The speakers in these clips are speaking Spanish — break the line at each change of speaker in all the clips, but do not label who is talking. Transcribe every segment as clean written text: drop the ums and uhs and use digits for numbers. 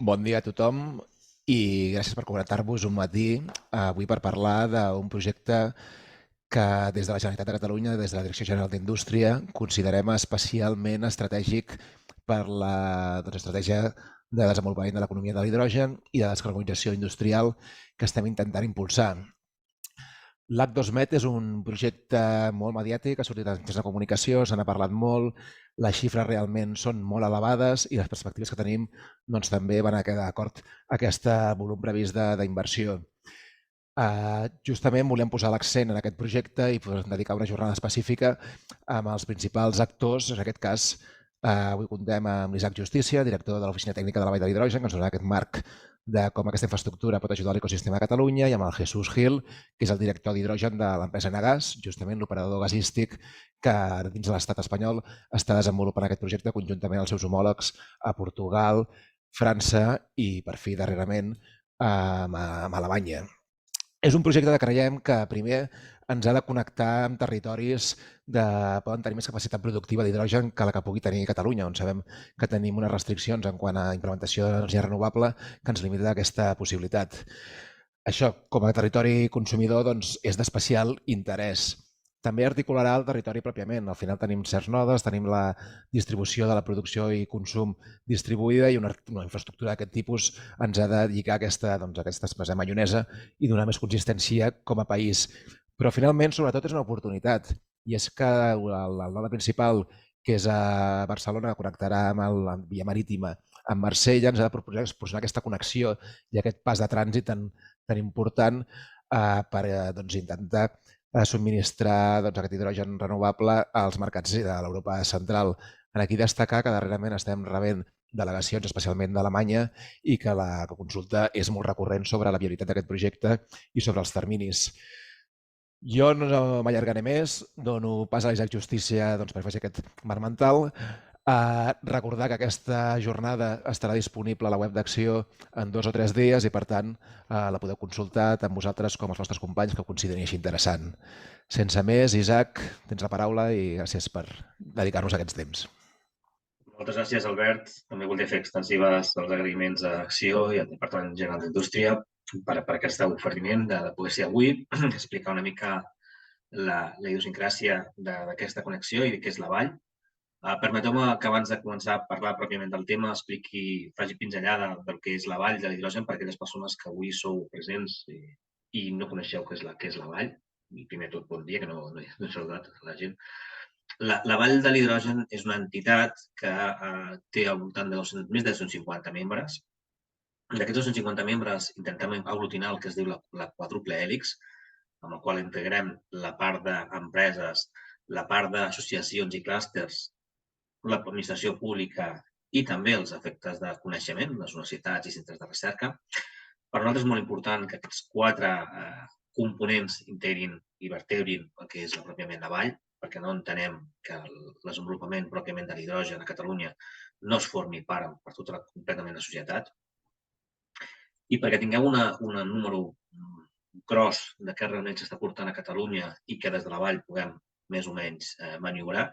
Bon dia a tothom i gràcies per connectar-vos un matí avui per parlar d'un projecte que des de la Generalitat de Catalunya, des de la Direcció General d'Indústria, considerem especialment estratègic per la estratègia de desenvolupament de l'economia de l'hidrogen i de descarbonització industrial que estem intentant impulsar. L'Ac2Met és un projecte molt mediàtic, ha sortit als mitjans de comunicació, se n'ha parlat molt, les xifres realment són molt elevades i les perspectives que tenim doncs, també van a quedar d'acord a aquest volum previst d'inversió. Justament volem posar l'accent en aquest projecte i dedicar una jornada específica amb els principals actors. En aquest cas, avui contem amb l'Isaac Justícia, director de l'Oficina Tècnica de la Vall de l'Hidrogen, que ens donarà aquest marc de com aquesta infraestructura pot ajudar l'ecosistema de Catalunya, i amb el Jesús Gil, que és el director d'hidrogen de l'empresa Enagas, justament l'operador gasístic que dins de l'estat espanyol està desenvolupant aquest projecte conjuntament als seus homòlegs a Portugal, França i, per fi, darrerament, amb Alemanya. És un projecte que creiem que primer ens ha de connectar amb territoris que poden tenir més capacitat productiva d'hidrogen que la que pugui tenir Catalunya, on sabem que tenim unes restriccions en quant a implementació d'energia renovable que ens limita aquesta possibilitat. Això, com a territori consumidor, doncs, és d'especial interès. També articularà el territori pròpiament. Al final tenim certs nodes, tenim la distribució de la producció i consum distribuïda i una infraestructura d'aquest tipus ens ha de lligar aquesta maionesa i donar més consistència com a país. Però finalment, sobretot, és una oportunitat. I és que el node principal, que és a Barcelona, connectarà amb la via marítima amb Marsella, ens ha de proporcionar aquesta connexió i aquest pas de trànsit tan important per intentar subministrar aquest hidrogen renovable als mercats de l'Europa central. Aquí destacar que darrerament estem rebent delegacions, especialment d'Alemanya, i que la consulta és molt recurrent sobre la viabilitat d'aquest projecte i sobre els terminis. Jo no m'allargaré més, dono pas a l'Isaac Justícia per fer aquest marc mental. Recordar que aquesta jornada estarà disponible a la web d'Acció en 2 o 3 dies i, per tant, la podeu consultar tant vosaltres com els vostres companys que ho considerin així interessant. Sense més, Isaac, tens la paraula i gràcies per dedicar-nos a aquests temps.
Moltes gràcies, Albert. També voldria fer extensives els agraïments a Acció i al Departament General d'Indústria per aquest oferiment de poder ser avui, explicar una mica la idiosincràsia d'aquesta connexió i de què és la vall. Permeteu-me que abans de començar a parlar pròpiament del tema faci pinzellada del que és la vall de l'hidrogen per a aquelles persones que avui sou presents i no coneixeu què és la vall. I primer tot bon dia, que no he saludat a la gent. La Vall de l'Hidrogen és una entitat que té al voltant de més de 250 membres. D'aquests 250 membres intentem aglutinar el que es diu la quàdruple hèlix, amb el qual integrem la part d'empreses, la part d'associacions i clústers, l'administració pública i també els efectes de coneixement, les universitats i centres de recerca. Per nosaltres és molt important que aquests 4 components integrin i vertebrin el que és pròpiament la vall, perquè no entenem que el desenvolupament pròpiament de l'hidrogen a Catalunya no es formi part per tota completament la societat. I perquè tingueu un número gros de què realment s'està portant a Catalunya i que des de la vall puguem més o menys maniobrar,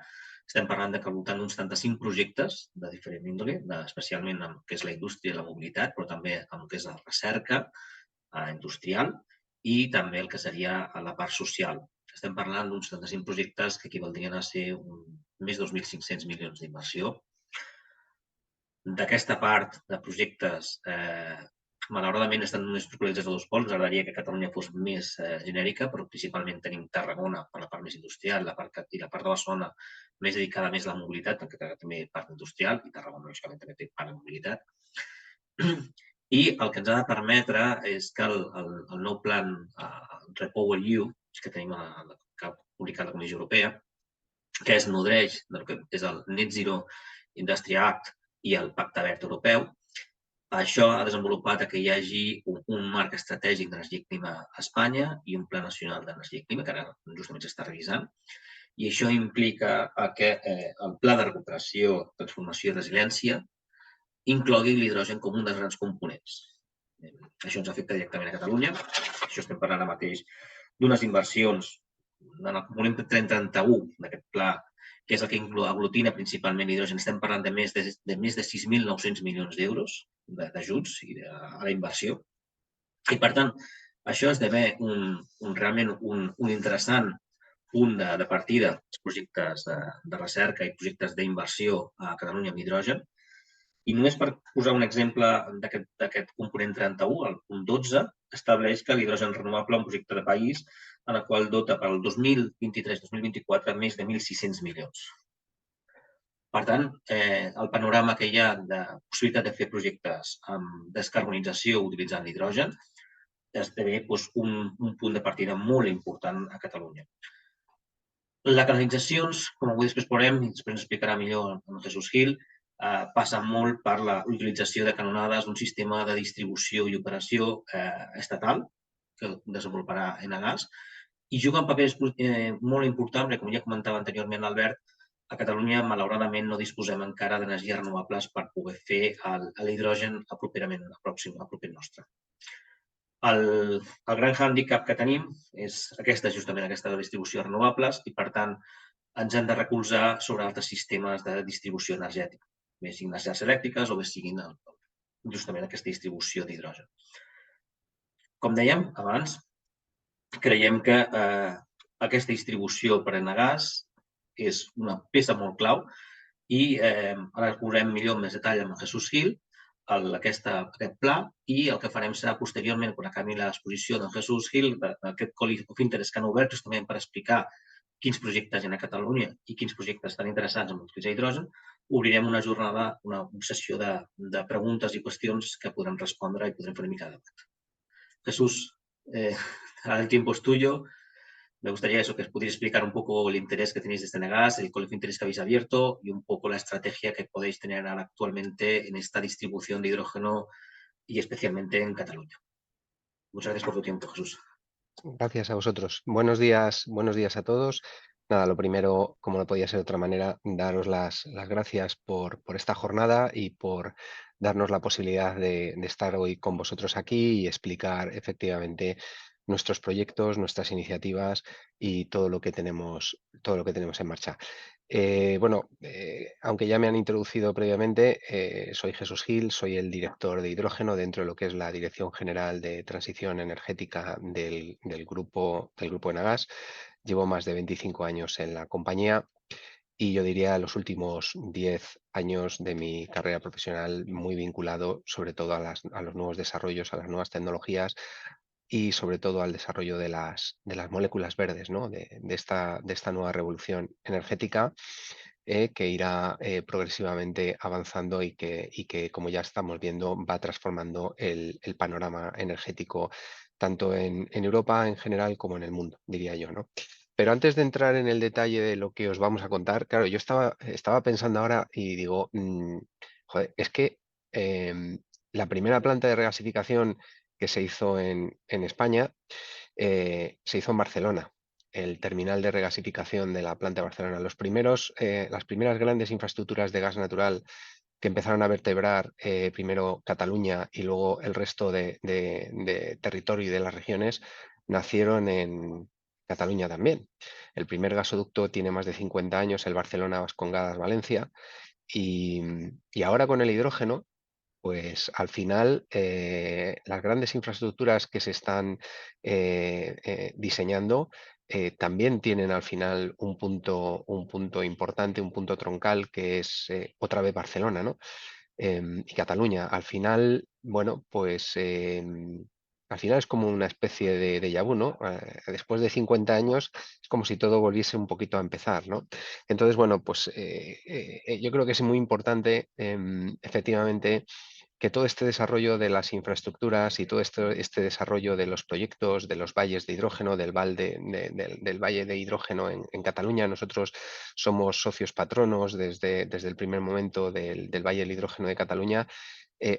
estem parlant de que al voltant d'uns 75 projectes de diferent índole, especialment amb el que és la indústria i la mobilitat, però també amb el que és la recerca industrial i també el que seria la part social. Estem parlant d'uns 75 projectes que equivaldrien a ser més de 2.500 milions d'inversió. D'aquesta part de projectes, malauradament estan només proposats de 2 pols. Ens agradaria que Catalunya fos més genèrica, però principalment tenim Tarragona per la part més industrial i la part de Barcelona més dedicada més a la mobilitat, perquè també part industrial, i Tarragona lògicament també té part de mobilitat. I el que ens ha de permetre és que el nou plan Repower EU, que tenim que ha publicat la Comissió Europea, que es nodreix del que és el Net Zero Industry Act i el Pacte Verd Europeu, això ha desenvolupat que hi hagi un marc estratègic d'energia i clima a Espanya i un pla nacional d'energia i clima, que ara justament s'està revisant. I això implica que el pla de recuperació, transformació i resiliència inclogui l'hidrogen com un dels grans components. Això ens afecta directament a Catalunya. Això estem parlant ara mateix d'unes inversions en el component 31 d'aquest pla, que és el que aglutina principalment hidrogen. Estem parlant de més de 6.900 milions d'euros d'ajuts a la inversió. I, per tant, això esdevé realment un interessant punt de partida dels projectes de recerca i projectes d'inversió a Catalunya amb hidrogen. I només per posar un exemple d'aquest component 31, el punt 12, estableix que l'hidrogen renovable és un projecte de país en el qual dota pel 2023-2024 més de 1.600 milions. Per tant, el panorama que hi ha de possibilitat de fer projectes amb descarbonització utilitzant l'hidrogen esdevé un punt de partida molt important a Catalunya. Les canalitzacions, com avui després veurem, i després ens explicarà millor el Jesús Gil, passa molt per la utilització de canonades d'un sistema de distribució i operació estatal que desenvoluparà Enagás i juga un paper molt important, perquè com ja comentava anteriorment l'Albert, a Catalunya malauradament no disposem encara d'energies renovables per poder fer l'hidrogen proper nostre. El gran hàndicap que tenim és justament aquesta distribució de renovables i, per tant, ens hem de recolzar sobre altres sistemes de distribució energètica, bé siguin les llars elèctriques o bé siguin justament aquesta distribució d'hidrogen. Com dèiem abans, creiem que aquesta distribució per Enagás és una peça molt clau i ara veurem millor en més detall amb el Jesús Gil aquest pla i el que farem serà posteriorment, quan acabi l'exposició d'en Jesús Gil, d'aquest Call of Interest que han obert justament per explicar quins projectes hi ha a Catalunya i quins projectes estan interessats en utilitzar hidrogen, obrirem una jornada, una sessió de preguntes i qüestions que podrem respondre i podrem fer una mica de debat. Jesús, el tiempo es tuyo. Me gustaría que os pudierais explicar un poco el interés que tenéis desde Enagás, el Call of Interest que habéis abierto y un poco la estrategia que podéis tener ahora actualmente en esta distribución de hidrógeno y especialmente en Cataluña. Muchas gracias por tu tiempo, Jesús.
Gracias a vosotros. Buenos días a todos. Nada, lo primero, como no podía ser de otra manera, daros las gracias por esta jornada y por darnos la posibilidad de estar hoy con vosotros aquí y explicar efectivamente nuestros proyectos, nuestras iniciativas y todo lo que tenemos en marcha. Aunque ya me han introducido previamente, soy Jesús Gil, soy el director de hidrógeno dentro de lo que es la Dirección General de Transición Energética del grupo Enagás. Llevo más de 25 años en la compañía y yo diría los últimos 10 años de mi carrera profesional muy vinculado sobre todo a los nuevos desarrollos, a las nuevas tecnologías y sobre todo al desarrollo de las moléculas verdes, ¿no? de esta nueva revolución energética que irá progresivamente avanzando y que, como ya estamos viendo, va transformando el panorama energético tanto en Europa en general como en el mundo, diría yo, ¿no? Pero antes de entrar en el detalle de lo que os vamos a contar, claro, yo estaba pensando ahora y digo, joder, es que la primera planta de regasificación que se hizo en España se hizo en Barcelona, el terminal de regasificación de la planta de Barcelona. Las primeras grandes infraestructuras de gas natural que empezaron a vertebrar primero Cataluña y luego el resto de territorio y de las regiones nacieron en Cataluña también. El primer gasoducto tiene más de 50 años, el Barcelona-Bascongadas-Valencia, y ahora con el hidrógeno, pues al final las grandes infraestructuras que se están diseñando también tienen al final un punto importante, un punto troncal que es otra vez Barcelona, ¿no? Y Cataluña. Al final, bueno, pues al final es como una especie de déjà vu, ¿no? Después de 50 años es como si todo volviese un poquito a empezar, ¿no? Entonces, bueno, pues yo creo que es muy importante efectivamente que todo este desarrollo de las infraestructuras y todo este desarrollo de los proyectos, de los valles de hidrógeno, del valle de hidrógeno en Cataluña, nosotros somos socios patronos desde el primer momento del Valle del Hidrógeno de Cataluña.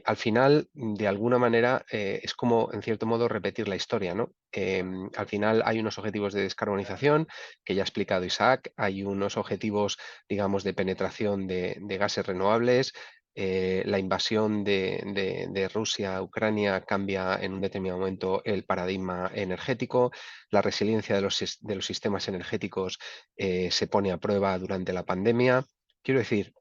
Al final, de alguna manera, es como, en cierto modo, repetir la historia, ¿no? Al final hay unos objetivos de descarbonización que ya ha explicado Isaac, hay unos objetivos, digamos, de penetración de gases renovables. La invasión de Rusia a Ucrania cambia en un determinado momento el paradigma energético, la resiliencia de los sistemas energéticos se pone a prueba durante la pandemia. Quiero decir,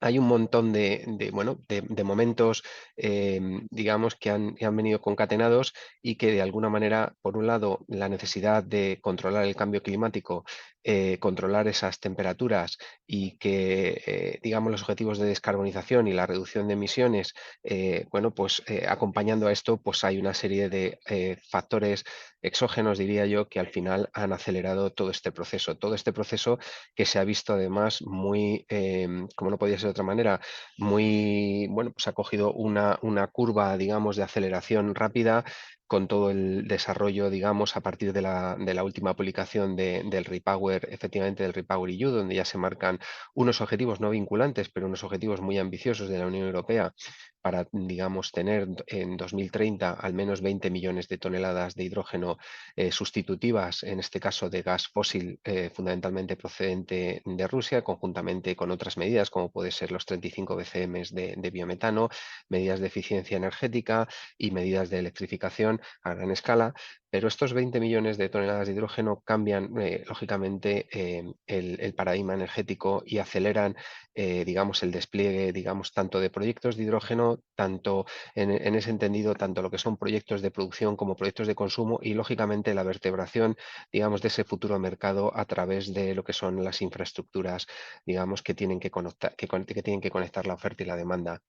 hay un montón de momentos, digamos, que han venido concatenados y que de alguna manera, por un lado, la necesidad de controlar el cambio climático, controlar esas temperaturas y que, digamos, los objetivos de descarbonización y la reducción de emisiones, acompañando a esto, pues hay una serie de factores exógenos, diría yo, que al final han acelerado todo este proceso que se ha visto además muy, como no podía ser de otra manera, muy, bueno, pues ha cogido una curva, digamos, de aceleración rápida con todo el desarrollo, digamos, a partir de la última publicación del Repower, efectivamente del Repower EU, donde ya se marcan unos objetivos no vinculantes, pero unos objetivos muy ambiciosos de la Unión Europea para, digamos, tener en 2030 al menos 20 millones de toneladas de hidrógeno sustitutivas, en este caso de gas fósil, fundamentalmente procedente de Rusia, conjuntamente con otras medidas, como puede ser los 35 BCM de biometano, medidas de eficiencia energética y medidas de electrificación a gran escala. Pero estos 20 millones de toneladas de hidrógeno cambian, lógicamente, el paradigma energético y aceleran, digamos, el despliegue, digamos, tanto de proyectos de hidrógeno, tanto en ese entendido, tanto lo que son proyectos de producción como proyectos de consumo y, lógicamente, la vertebración, digamos, de ese futuro mercado a través de lo que son las infraestructuras, digamos, que tienen que conectar, que tienen que conectar la oferta y la demanda.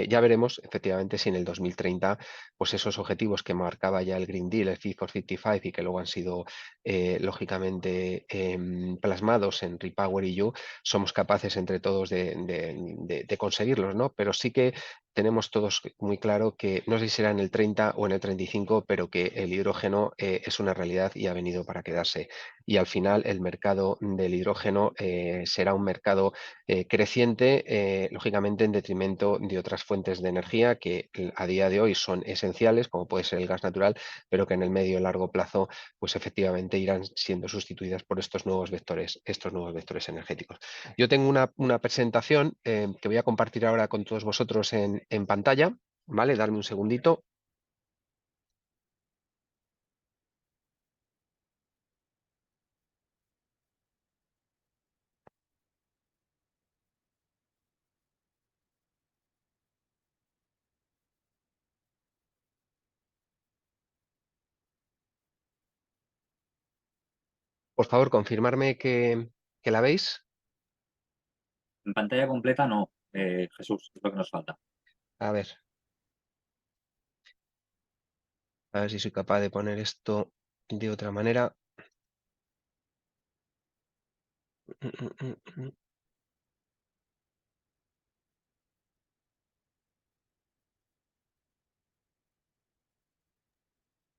Ya veremos, efectivamente, si en el 2030, pues esos objetivos que marcaba ya el Green Deal, el Fit for 55, y que luego han sido, lógicamente, plasmados en Repower EU, somos capaces entre todos de conseguirlos, ¿no? Pero sí que tenemos todos muy claro que no sé si será en el 30 o en el 35, pero que el hidrógeno es una realidad y ha venido para quedarse. Y al final el mercado del hidrógeno será un mercado creciente, lógicamente en detrimento de otras fuentes de energía que a día de hoy son esenciales, como puede ser el gas natural, pero que en el medio y largo plazo, pues efectivamente irán siendo sustituidas por estos nuevos vectores energéticos. Yo tengo una presentación que voy a compartir ahora con todos vosotros en pantalla, ¿vale? Darme un segundito. Por favor, confirmarme que la veis.
En pantalla completa no, Jesús, es lo que nos falta.
A ver si soy capaz de poner esto de otra manera.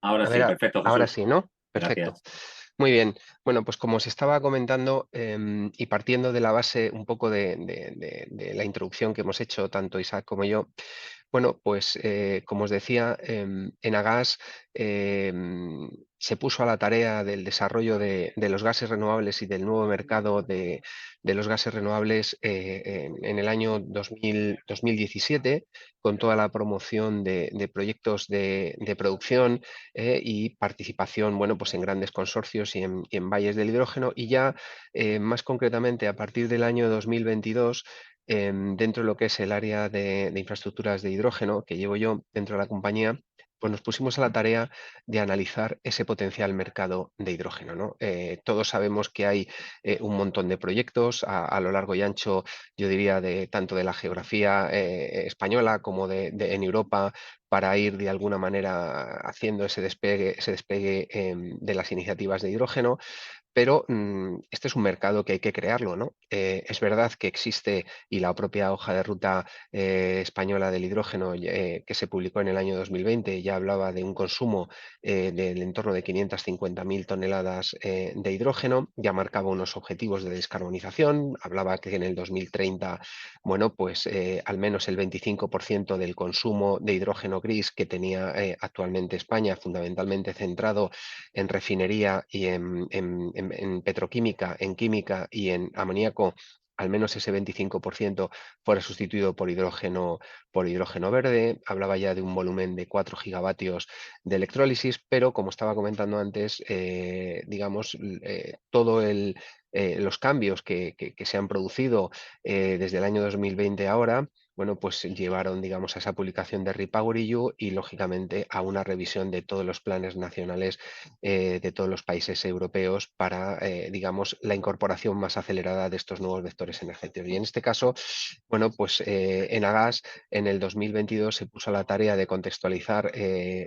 Ahora sí, perfecto,
Ahora
Jesús.
sí, ¿no? Perfecto.
Gracias.
Muy bien. Bueno, pues como os estaba comentando y partiendo de la base un poco de la introducción que hemos hecho tanto Isaac como yo, bueno, pues como os decía, Enagas se puso a la tarea del desarrollo de los gases renovables y del nuevo mercado de los gases renovables en el año 2017, con toda la promoción de proyectos de producción y participación, bueno, pues en grandes consorcios y en valles del hidrógeno. Y ya más concretamente, a partir del año 2022, dentro de lo que es el área de infraestructuras de hidrógeno que llevo yo dentro de la compañía, pues nos pusimos a la tarea de analizar ese potencial mercado de hidrógeno, ¿no? Todos sabemos que hay un montón de proyectos a lo largo y ancho, yo diría, de tanto de la geografía española como en Europa, para ir de alguna manera haciendo ese despegue de las iniciativas de hidrógeno. Pero este es un mercado que hay que crearlo, ¿no? Es verdad que existe y la propia hoja de ruta española del hidrógeno que se publicó en el año 2020 ya hablaba de un consumo del entorno de 550.000 toneladas de hidrógeno, ya marcaba unos objetivos de descarbonización, hablaba que en el 2030, bueno, pues al menos el 25% del consumo de hidrógeno gris que tenía actualmente España, fundamentalmente centrado en refinería y en petroquímica, en química y en amoníaco, al menos ese 25% fuera sustituido por hidrógeno verde. Hablaba ya de un volumen de 4 gigavatios de electrólisis, pero como estaba comentando antes, digamos, los cambios que se han producido desde el año 2020 ahora, bueno, pues llevaron, digamos, a esa publicación de REPowerEU y, lógicamente, a una revisión de todos los planes nacionales de todos los países europeos para, digamos, la incorporación más acelerada de estos nuevos vectores energéticos. Y en este caso, bueno, pues Enagás en el 2022 se puso a la tarea de contextualizar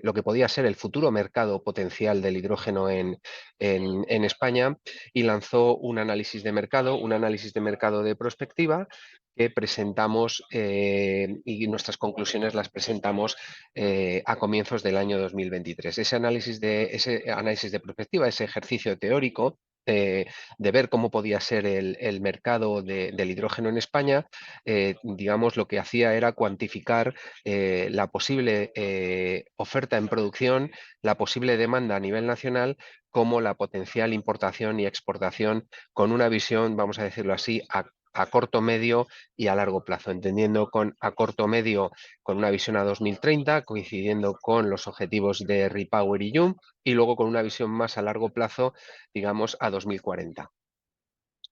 lo que podía ser el futuro mercado potencial del hidrógeno en España, y lanzó un análisis de mercado de prospectiva que presentamos y nuestras conclusiones las presentamos a comienzos del año 2023. Ese análisis de prospectiva, ese ejercicio teórico de ver cómo podía ser el mercado del hidrógeno en España, digamos, lo que hacía era cuantificar la posible oferta en producción, la posible demanda a nivel nacional, como la potencial importación y exportación, con una visión, vamos a decirlo así, a corto, medio y a largo plazo, entendiendo a corto medio con una visión a 2030, coincidiendo con los objetivos de REPowerEU, y luego con una visión más a largo plazo, digamos, a 2040.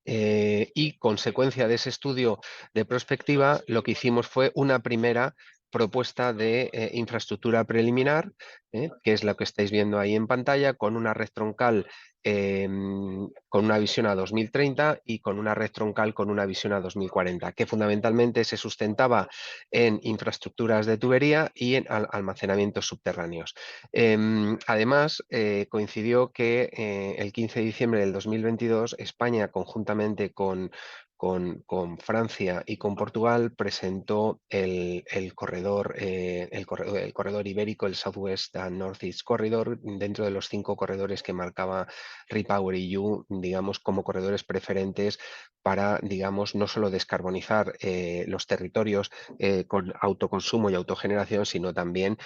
Y consecuencia de ese estudio de prospectiva, lo que hicimos fue una primera propuesta de infraestructura preliminar, que es lo que estáis viendo ahí en pantalla, con una red troncal con una visión a 2030 y con una red troncal con una visión a 2040, que fundamentalmente se sustentaba en infraestructuras de tubería y en almacenamientos subterráneos. Además, coincidió que el 15 de diciembre del 2022 España, conjuntamente con Francia y con Portugal, presentó el corredor ibérico, el Southwest and Northeast Corridor, dentro de los 5 corredores que marcaba REPowerEU, digamos, como corredores preferentes para, digamos, no solo descarbonizar los territorios con autoconsumo y autogeneración, sino también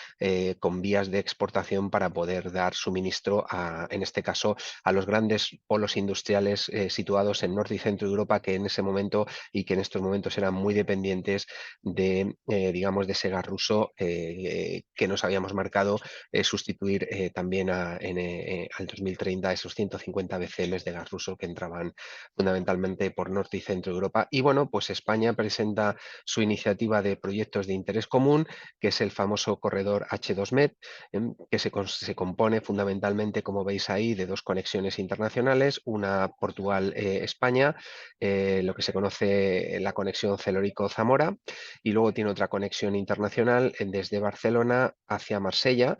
con vías de exportación para poder dar suministro, en este caso, a los grandes polos industriales situados en Norte y Centro de Europa, que en ese momento y que en estos momentos eran muy dependientes de, digamos, de ese gas ruso que nos habíamos marcado sustituir también al 2030 esos 150 BCM de gas ruso que entraban fundamentalmente por Norte y Centro de Europa. Y bueno, pues España presenta su iniciativa de proyectos de interés común, que es el famoso corredor H2Med, que se compone fundamentalmente, como veis ahí, de 2 conexiones internacionales, una Portugal-España, lo que se conoce la conexión Celorico-Zamora, y luego tiene otra conexión internacional desde Barcelona hacia Marsella,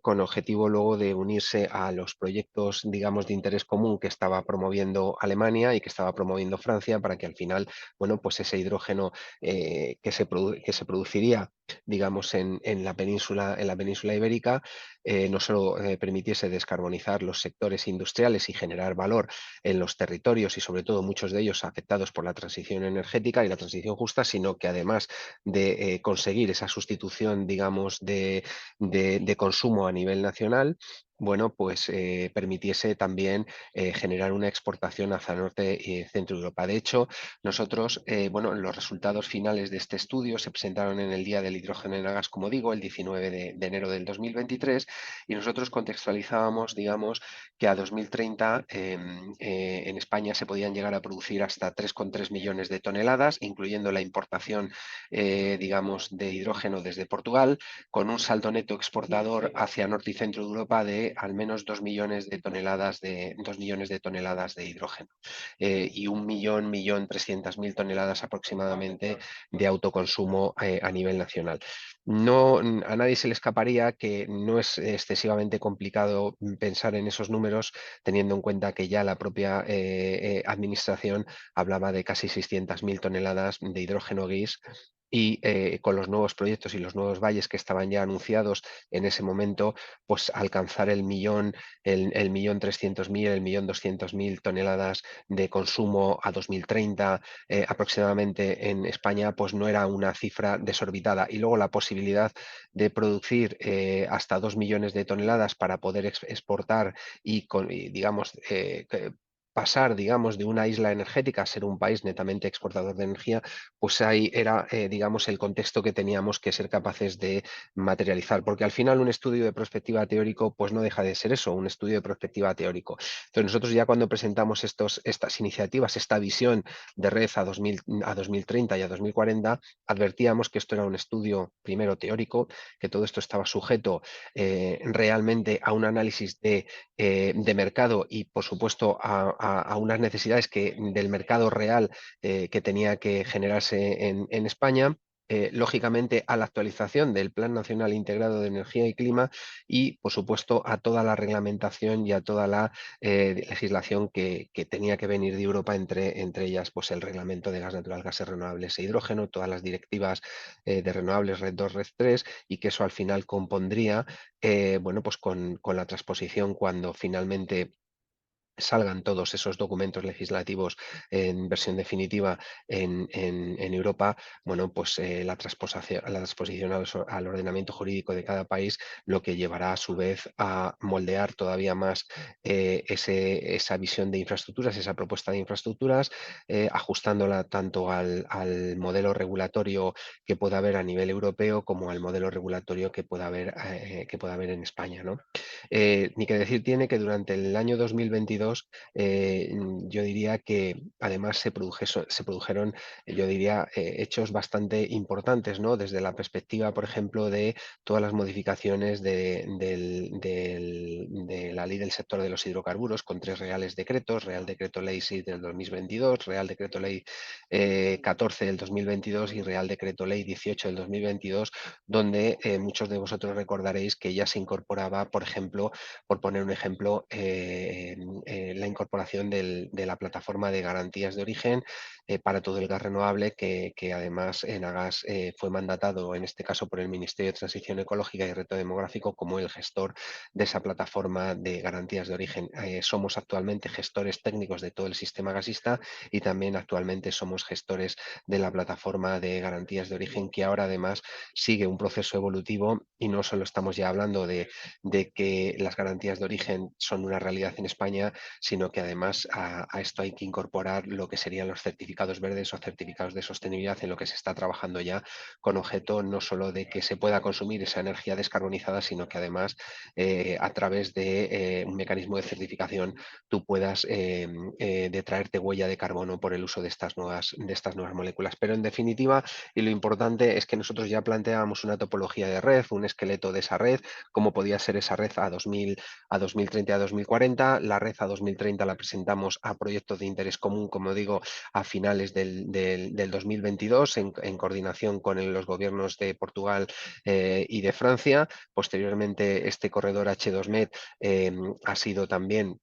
con objetivo luego de unirse a los proyectos, digamos, de interés común que estaba promoviendo Alemania y que estaba promoviendo Francia, para que al final, bueno, pues ese hidrógeno que se produciría, digamos, en la península ibérica, no solo permitiese descarbonizar los sectores industriales y generar valor en los territorios, y sobre todo muchos de ellos afectados por la transición energética y la transición justa, sino que además de conseguir esa sustitución, digamos, de consumo a nivel nacional, bueno, pues permitiese también generar una exportación hacia Norte y Centro de Europa. De hecho, nosotros, bueno, los resultados finales de este estudio se presentaron en el Día del Hidrógeno en Gas, como digo, el 19 de enero del 2023, y nosotros contextualizábamos, digamos, que a 2030 en España se podían llegar a producir hasta 3,3 millones de toneladas, incluyendo la importación, digamos, de hidrógeno desde Portugal, con un saldo neto exportador hacia Norte y Centro de Europa de al menos 2 millones de toneladas de hidrógeno y 1.300.000 toneladas aproximadamente de autoconsumo a nivel nacional. No, a nadie se le escaparía que no es excesivamente complicado pensar en esos números, teniendo en cuenta que ya la propia administración hablaba de casi 600.000 toneladas de hidrógeno gris, y con los nuevos proyectos y los nuevos valles que estaban ya anunciados en ese momento, pues alcanzar el 1.300.000, el 1.200.000 toneladas de consumo a 2030 aproximadamente en España, pues no era una cifra desorbitada. Y luego la posibilidad de producir hasta 2 millones de toneladas para poder exportar y digamos, pasar, digamos, de una isla energética a ser un país netamente exportador de energía, pues ahí era, digamos, el contexto que teníamos que ser capaces de materializar, porque al final un estudio de prospectiva teórico pues no deja de ser eso, un estudio de prospectiva teórico. Entonces nosotros ya cuando presentamos estas iniciativas, esta visión de red a 2030 y a 2040, advertíamos que esto era un estudio primero teórico, que todo esto estaba sujeto realmente a un análisis de mercado y por supuesto a unas necesidades del mercado real que tenía que generarse en España. Lógicamente a la actualización del Plan Nacional Integrado de Energía y Clima y, por supuesto, a toda la reglamentación y a toda la legislación que tenía que venir de Europa, entre ellas pues, el Reglamento de Gas Natural, Gases Renovables e Hidrógeno, todas las directivas de renovables Red 2, Red 3, y que eso al final compondría, bueno, pues con la transposición cuando finalmente salgan todos esos documentos legislativos en versión definitiva en Europa, bueno, pues la transposición al ordenamiento jurídico de cada país, lo que llevará a su vez a moldear todavía más esa visión de infraestructuras, esa propuesta de infraestructuras, ajustándola tanto al modelo regulatorio que pueda haber a nivel europeo como al modelo regulatorio que pueda haber en España, ¿no? Ni que decir tiene que durante el año 2022 yo diría que además se produjeron, yo diría, hechos bastante importantes, ¿no? Desde la perspectiva, por ejemplo, de todas las modificaciones de la ley del sector de los hidrocarburos con 3 reales decretos: Real Decreto Ley 6 del 2022, Real Decreto Ley 14 del 2022 y Real Decreto Ley 18 del 2022, donde muchos de vosotros recordaréis que ya se incorporaba, por ejemplo, por poner un ejemplo, la incorporación de la plataforma de garantías de origen para todo el gas renovable, que además en Agas fue mandatado, en este caso por el Ministerio de Transición Ecológica y Reto Demográfico, como el gestor de esa plataforma de garantías de origen. Somos actualmente gestores técnicos de todo el sistema gasista y también actualmente somos gestores de la plataforma de garantías de origen, que ahora además sigue un proceso evolutivo y no solo estamos ya hablando de que las garantías de origen son una realidad en España, sino que además a esto hay que incorporar lo que serían los certificados verdes o certificados de sostenibilidad, en lo que se está trabajando ya, con objeto no solo de que se pueda consumir esa energía descarbonizada, sino que además a través de un mecanismo de certificación tú puedas detraerte huella de carbono por el uso de estas nuevas moléculas. Pero en definitiva, y lo importante es que nosotros ya planteábamos una topología de red, un esqueleto de esa red, cómo podía ser esa red a 2030 y a 2040. La red a 2030 la presentamos a proyectos de interés común, como digo, a finales del 2022, en coordinación con los gobiernos de Portugal y de Francia. Posteriormente, este corredor H2Med ha sido también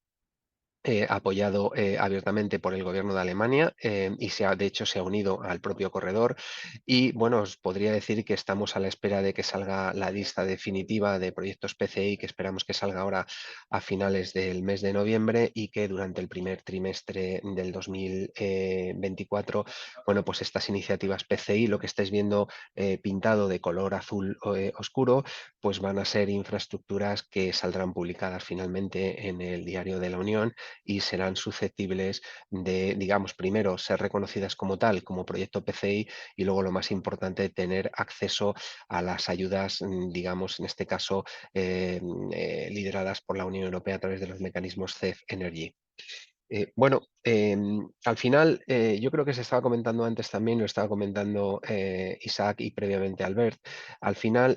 apoyado abiertamente por el gobierno de Alemania y de hecho se ha unido al propio corredor. Y bueno, os podría decir que estamos a la espera de que salga la lista definitiva de proyectos PCI, que esperamos que salga ahora a finales del mes de noviembre, y que durante el primer trimestre del 2024, bueno, pues estas iniciativas PCI, lo que estáis viendo pintado de color azul oscuro, pues van a ser infraestructuras que saldrán publicadas finalmente en el Diario de la Unión y serán susceptibles de, digamos, primero ser reconocidas como tal, como proyecto PCI, y luego, lo más importante, tener acceso a las ayudas, digamos, en este caso, lideradas por la Unión Europea a través de los mecanismos CEF Energy. Bueno, al final, yo creo que se estaba comentando antes también, lo estaba comentando Isaac y previamente Albert. Al final,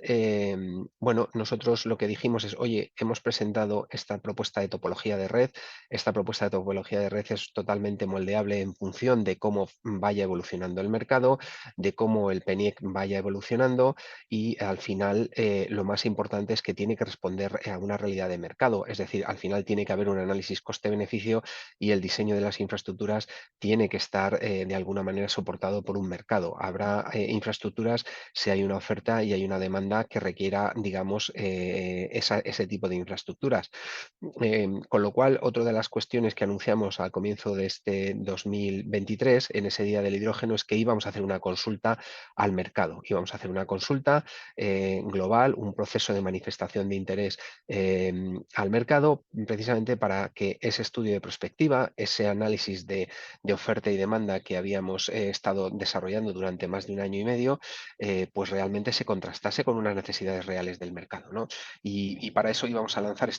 bueno, nosotros lo que dijimos es, oye, hemos presentado esta propuesta de topología de red. Esta propuesta de topología de red es totalmente moldeable en función de cómo vaya evolucionando el mercado, de cómo el PNIEC vaya evolucionando, y al final lo más importante es que tiene que responder a una realidad de mercado. Es decir, al final tiene que haber un análisis coste-beneficio y el diseño de las las infraestructuras tiene que estar de alguna manera soportado por un mercado. Habrá infraestructuras si hay una oferta y hay una demanda que requiera, digamos, ese tipo de infraestructuras. Con lo cual, otra de las cuestiones que anunciamos al comienzo de este 2023, en ese Día del Hidrógeno, es que íbamos a hacer una consulta al mercado. Íbamos a hacer una consulta global, un proceso de manifestación de interés al mercado, precisamente para que ese estudio de prospectiva, ese análisis de oferta y demanda que habíamos estado desarrollando durante más de 1 año y medio, pues realmente se contrastase con unas necesidades reales del mercado, ¿no? Y para eso íbamos a lanzar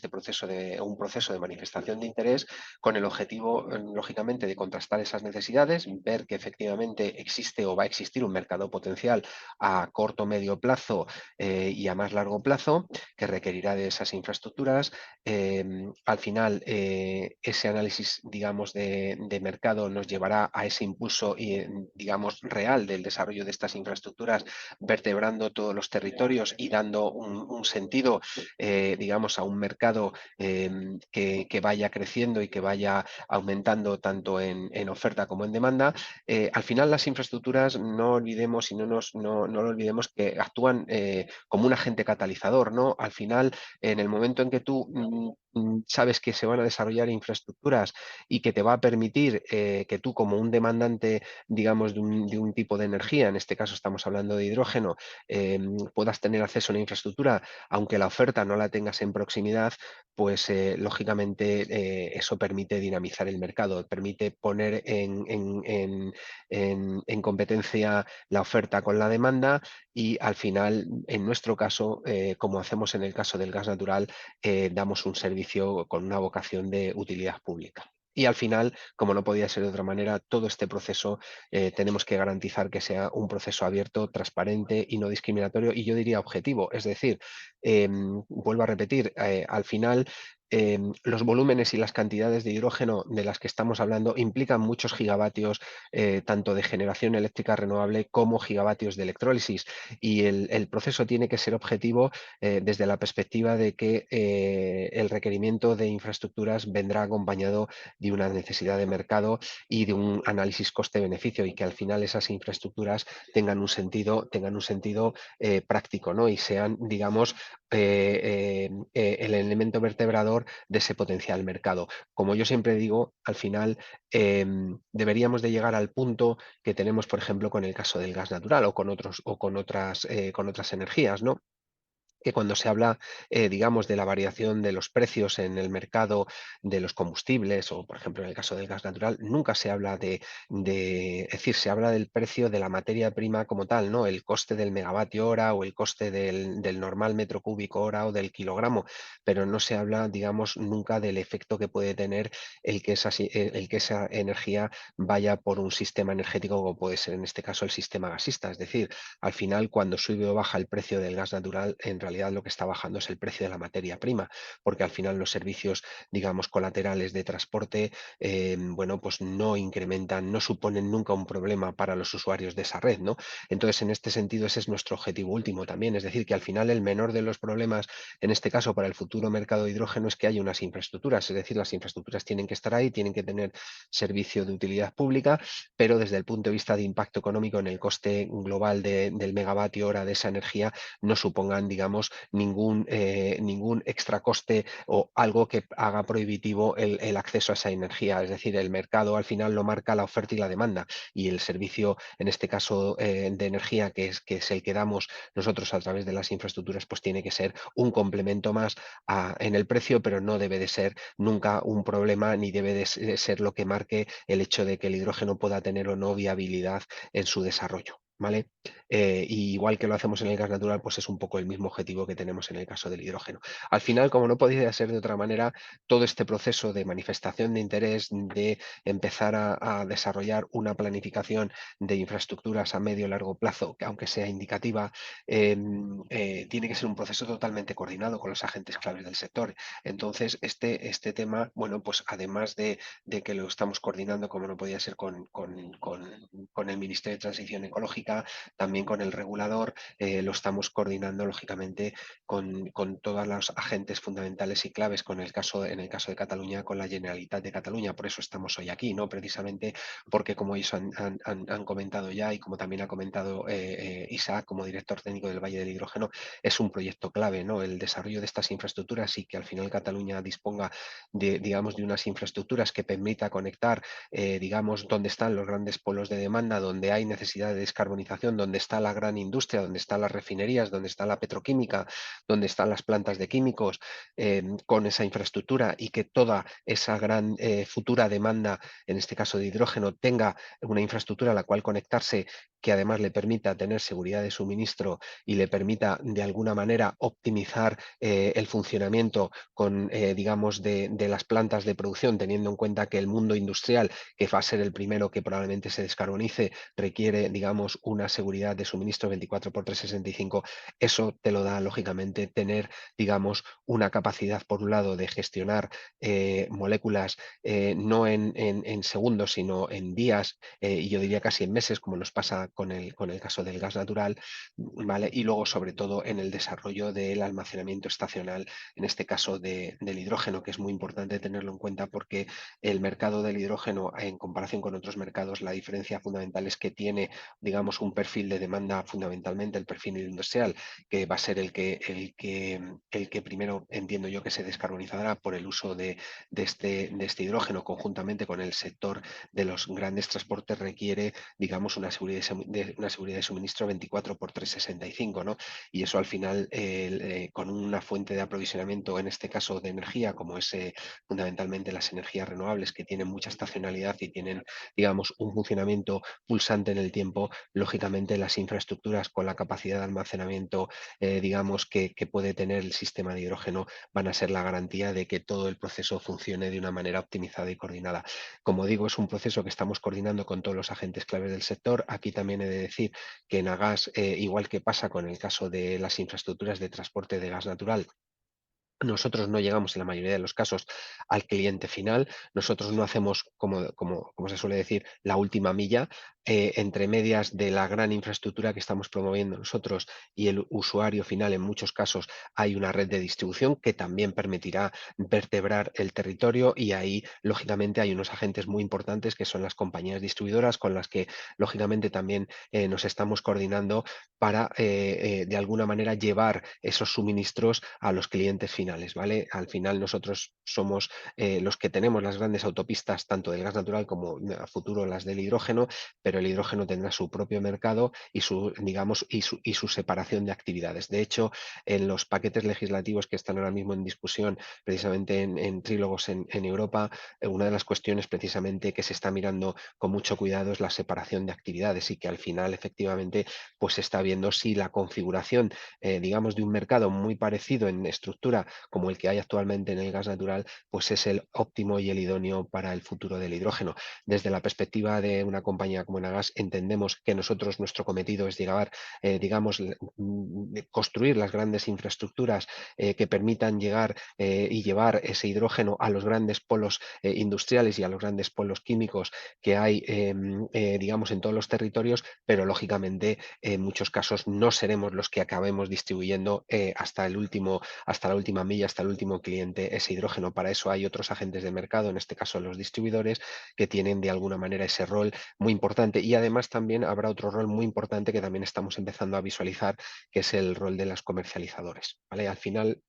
un proceso de manifestación de interés con el objetivo, lógicamente, de contrastar esas necesidades, ver que efectivamente existe o va a existir un mercado potencial a corto, medio plazo y a más largo plazo que requerirá de esas infraestructuras. Al final, ese análisis, digamos, de mercado nos llevará a ese impulso, digamos, real del desarrollo de estas infraestructuras, vertebrando todos los territorios y dando un sentido, digamos, a un mercado que vaya creciendo y que vaya aumentando tanto en oferta como en demanda. Al final, las infraestructuras, no olvidemos y no lo olvidemos, que actúan como un agente catalizador, ¿no? Al final, en el momento en que tú sabes que se van a desarrollar infraestructuras y que te va a permitir que tú, como un demandante, digamos, de un tipo de energía, en este caso estamos hablando de hidrógeno, puedas tener acceso a una infraestructura, aunque la oferta no la tengas en proximidad, pues lógicamente eso permite dinamizar el mercado, permite poner en competencia la oferta con la demanda y al final, en nuestro caso, como hacemos en el caso del gas natural, damos un servicio con una vocación de utilidad pública. Y al final, como no podía ser de otra manera, todo este proceso tenemos que garantizar que sea un proceso abierto, transparente y no discriminatorio, y yo diría objetivo. Es decir, vuelvo a repetir, al final los volúmenes y las cantidades de hidrógeno de las que estamos hablando implican muchos gigavatios, tanto de generación eléctrica renovable como gigavatios de electrólisis. Y el proceso tiene que ser objetivo desde la perspectiva de que el requerimiento de infraestructuras vendrá acompañado de una necesidad de mercado y de un análisis coste-beneficio, y que al final esas infraestructuras tengan un sentido práctico, ¿no? Y sean, digamos, el elemento vertebrador de ese potencial mercado. Como yo siempre digo, al final deberíamos de llegar al punto que tenemos, por ejemplo, con el caso del gas natural o con otras energías, ¿no? Que cuando se habla, digamos, de la variación de los precios en el mercado de los combustibles o, por ejemplo, en el caso del gas natural, nunca se habla es decir, se habla del precio de la materia prima como tal, ¿no? El coste del megavatio hora o el coste del normal metro cúbico hora o del kilogramo, pero no se habla, digamos, nunca del efecto que puede tener el que esa energía vaya por un sistema energético como puede ser en este caso el sistema gasista. Es decir, al final, cuando sube o baja el precio del gas natural, en realidad lo que está bajando es el precio de la materia prima, porque al final los servicios, digamos, colaterales de transporte, bueno, pues no incrementan, no suponen nunca un problema para los usuarios de esa red, ¿no? Entonces, en este sentido, ese es nuestro objetivo último también, es decir, que al final el menor de los problemas, en este caso para el futuro mercado de hidrógeno, es que haya unas infraestructuras, es decir, las infraestructuras tienen que estar ahí, tienen que tener servicio de utilidad pública, pero desde el punto de vista de impacto económico en el coste global del megavatio hora de esa energía no supongan, digamos, ningún extra coste o algo que haga prohibitivo el acceso a esa energía. Es decir, el mercado al final lo marca la oferta y la demanda, y el servicio, en este caso de energía, que es el que damos nosotros a través de las infraestructuras, pues tiene que ser un complemento más en el precio, pero no debe de ser nunca un problema ni debe de ser lo que marque el hecho de que el hidrógeno pueda tener o no viabilidad en su desarrollo. ¿Vale? Y igual que lo hacemos en el gas natural, pues es un poco el mismo objetivo que tenemos en el caso del hidrógeno. Al final, como no podía ser de otra manera, todo este proceso de manifestación de interés, de empezar a desarrollar una planificación de infraestructuras a medio y largo plazo, que aunque sea indicativa, tiene que ser un proceso totalmente coordinado con los agentes claves del sector. Entonces, este tema, bueno, pues además de que lo estamos coordinando, como no podía ser con el Ministerio de Transición Ecológica, técnica, también con el regulador, lo estamos coordinando lógicamente con todos los agentes fundamentales y claves, en el caso de Cataluña, con la Generalitat de Cataluña. Por eso estamos hoy aquí, ¿no? Precisamente porque, como ellos han comentado ya y como también ha comentado Isaac como director técnico del Valle del Hidrógeno, es un proyecto clave, ¿no? El desarrollo de estas infraestructuras y que al final Cataluña disponga de, digamos, de unas infraestructuras que permita conectar, digamos, donde están los grandes polos de demanda, donde hay necesidad de descarbonización, donde está la gran industria, donde están las refinerías, donde está la petroquímica, donde están las plantas de químicos, con esa infraestructura, y que toda esa gran futura demanda, en este caso de hidrógeno, tenga una infraestructura a la cual conectarse, que además le permita tener seguridad de suministro y le permita de alguna manera optimizar el funcionamiento digamos, de las plantas de producción, teniendo en cuenta que el mundo industrial, que va a ser el primero que probablemente se descarbonice, requiere, digamos, una seguridad de suministro 24/365. Eso te lo da, lógicamente, tener, digamos, una capacidad, por un lado, de gestionar moléculas no en segundos, sino en días, y yo diría casi en meses, como nos pasa con el caso del gas natural, ¿vale? Y luego, sobre todo, en el desarrollo del almacenamiento estacional, en este caso del hidrógeno, que es muy importante tenerlo en cuenta, porque el mercado del hidrógeno, en comparación con otros mercados, la diferencia fundamental es que tiene, digamos, un perfil de demanda, fundamentalmente el perfil industrial, que va a ser el que primero, entiendo yo, que se descarbonizará por el uso de este hidrógeno, conjuntamente con el sector de los grandes transportes, requiere, digamos, una seguridad de suministro 24/365, ¿no? Y eso, al final, con una fuente de aprovisionamiento, en este caso de energía, como es fundamentalmente las energías renovables, que tienen mucha estacionalidad y tienen, digamos, un funcionamiento pulsante en el tiempo, lógicamente las infraestructuras con la capacidad de almacenamiento, digamos, que puede tener el sistema de hidrógeno, van a ser la garantía de que todo el proceso funcione de una manera optimizada y coordinada. Como digo, es un proceso que estamos coordinando con todos los agentes claves del sector. Aquí también he de decir que en Agas, igual que pasa con el caso de las infraestructuras de transporte de gas natural, nosotros no llegamos en la mayoría de los casos al cliente final. Nosotros no hacemos, como se suele decir, la última milla entre medias de la gran infraestructura que estamos promoviendo nosotros y el usuario final. En muchos casos hay una red de distribución que también permitirá vertebrar el territorio, y ahí, lógicamente, hay unos agentes muy importantes que son las compañías distribuidoras, con las que, lógicamente, también nos estamos coordinando para, de alguna manera, llevar esos suministros a los clientes finales, ¿vale? Al final, nosotros somos los que tenemos las grandes autopistas, tanto del gas natural como a futuro las del hidrógeno, pero el hidrógeno tendrá su propio mercado y digamos, y su separación de actividades. De hecho, en los paquetes legislativos que están ahora mismo en discusión, precisamente en trílogos en Europa, una de las cuestiones precisamente que se está mirando con mucho cuidado es la separación de actividades, y que al final, efectivamente, pues se está viendo si la configuración, digamos, de un mercado muy parecido en estructura como el que hay actualmente en el gas natural, pues es el óptimo y el idóneo para el futuro del hidrógeno. Desde la perspectiva de una compañía como Enagas, entendemos que nosotros, nuestro cometido es llegar, digamos, construir las grandes infraestructuras que permitan llegar y llevar ese hidrógeno a los grandes polos industriales y a los grandes polos químicos que hay, digamos, en todos los territorios, pero lógicamente en muchos casos no seremos los que acabemos distribuyendo hasta la última milla, hasta el último cliente, ese hidrógeno. Para eso hay otros agentes de mercado, en este caso los distribuidores, que tienen de alguna manera ese rol muy importante. Y además también habrá otro rol muy importante que también estamos empezando a visualizar, que es el rol de los comercializadores, ¿vale? Al final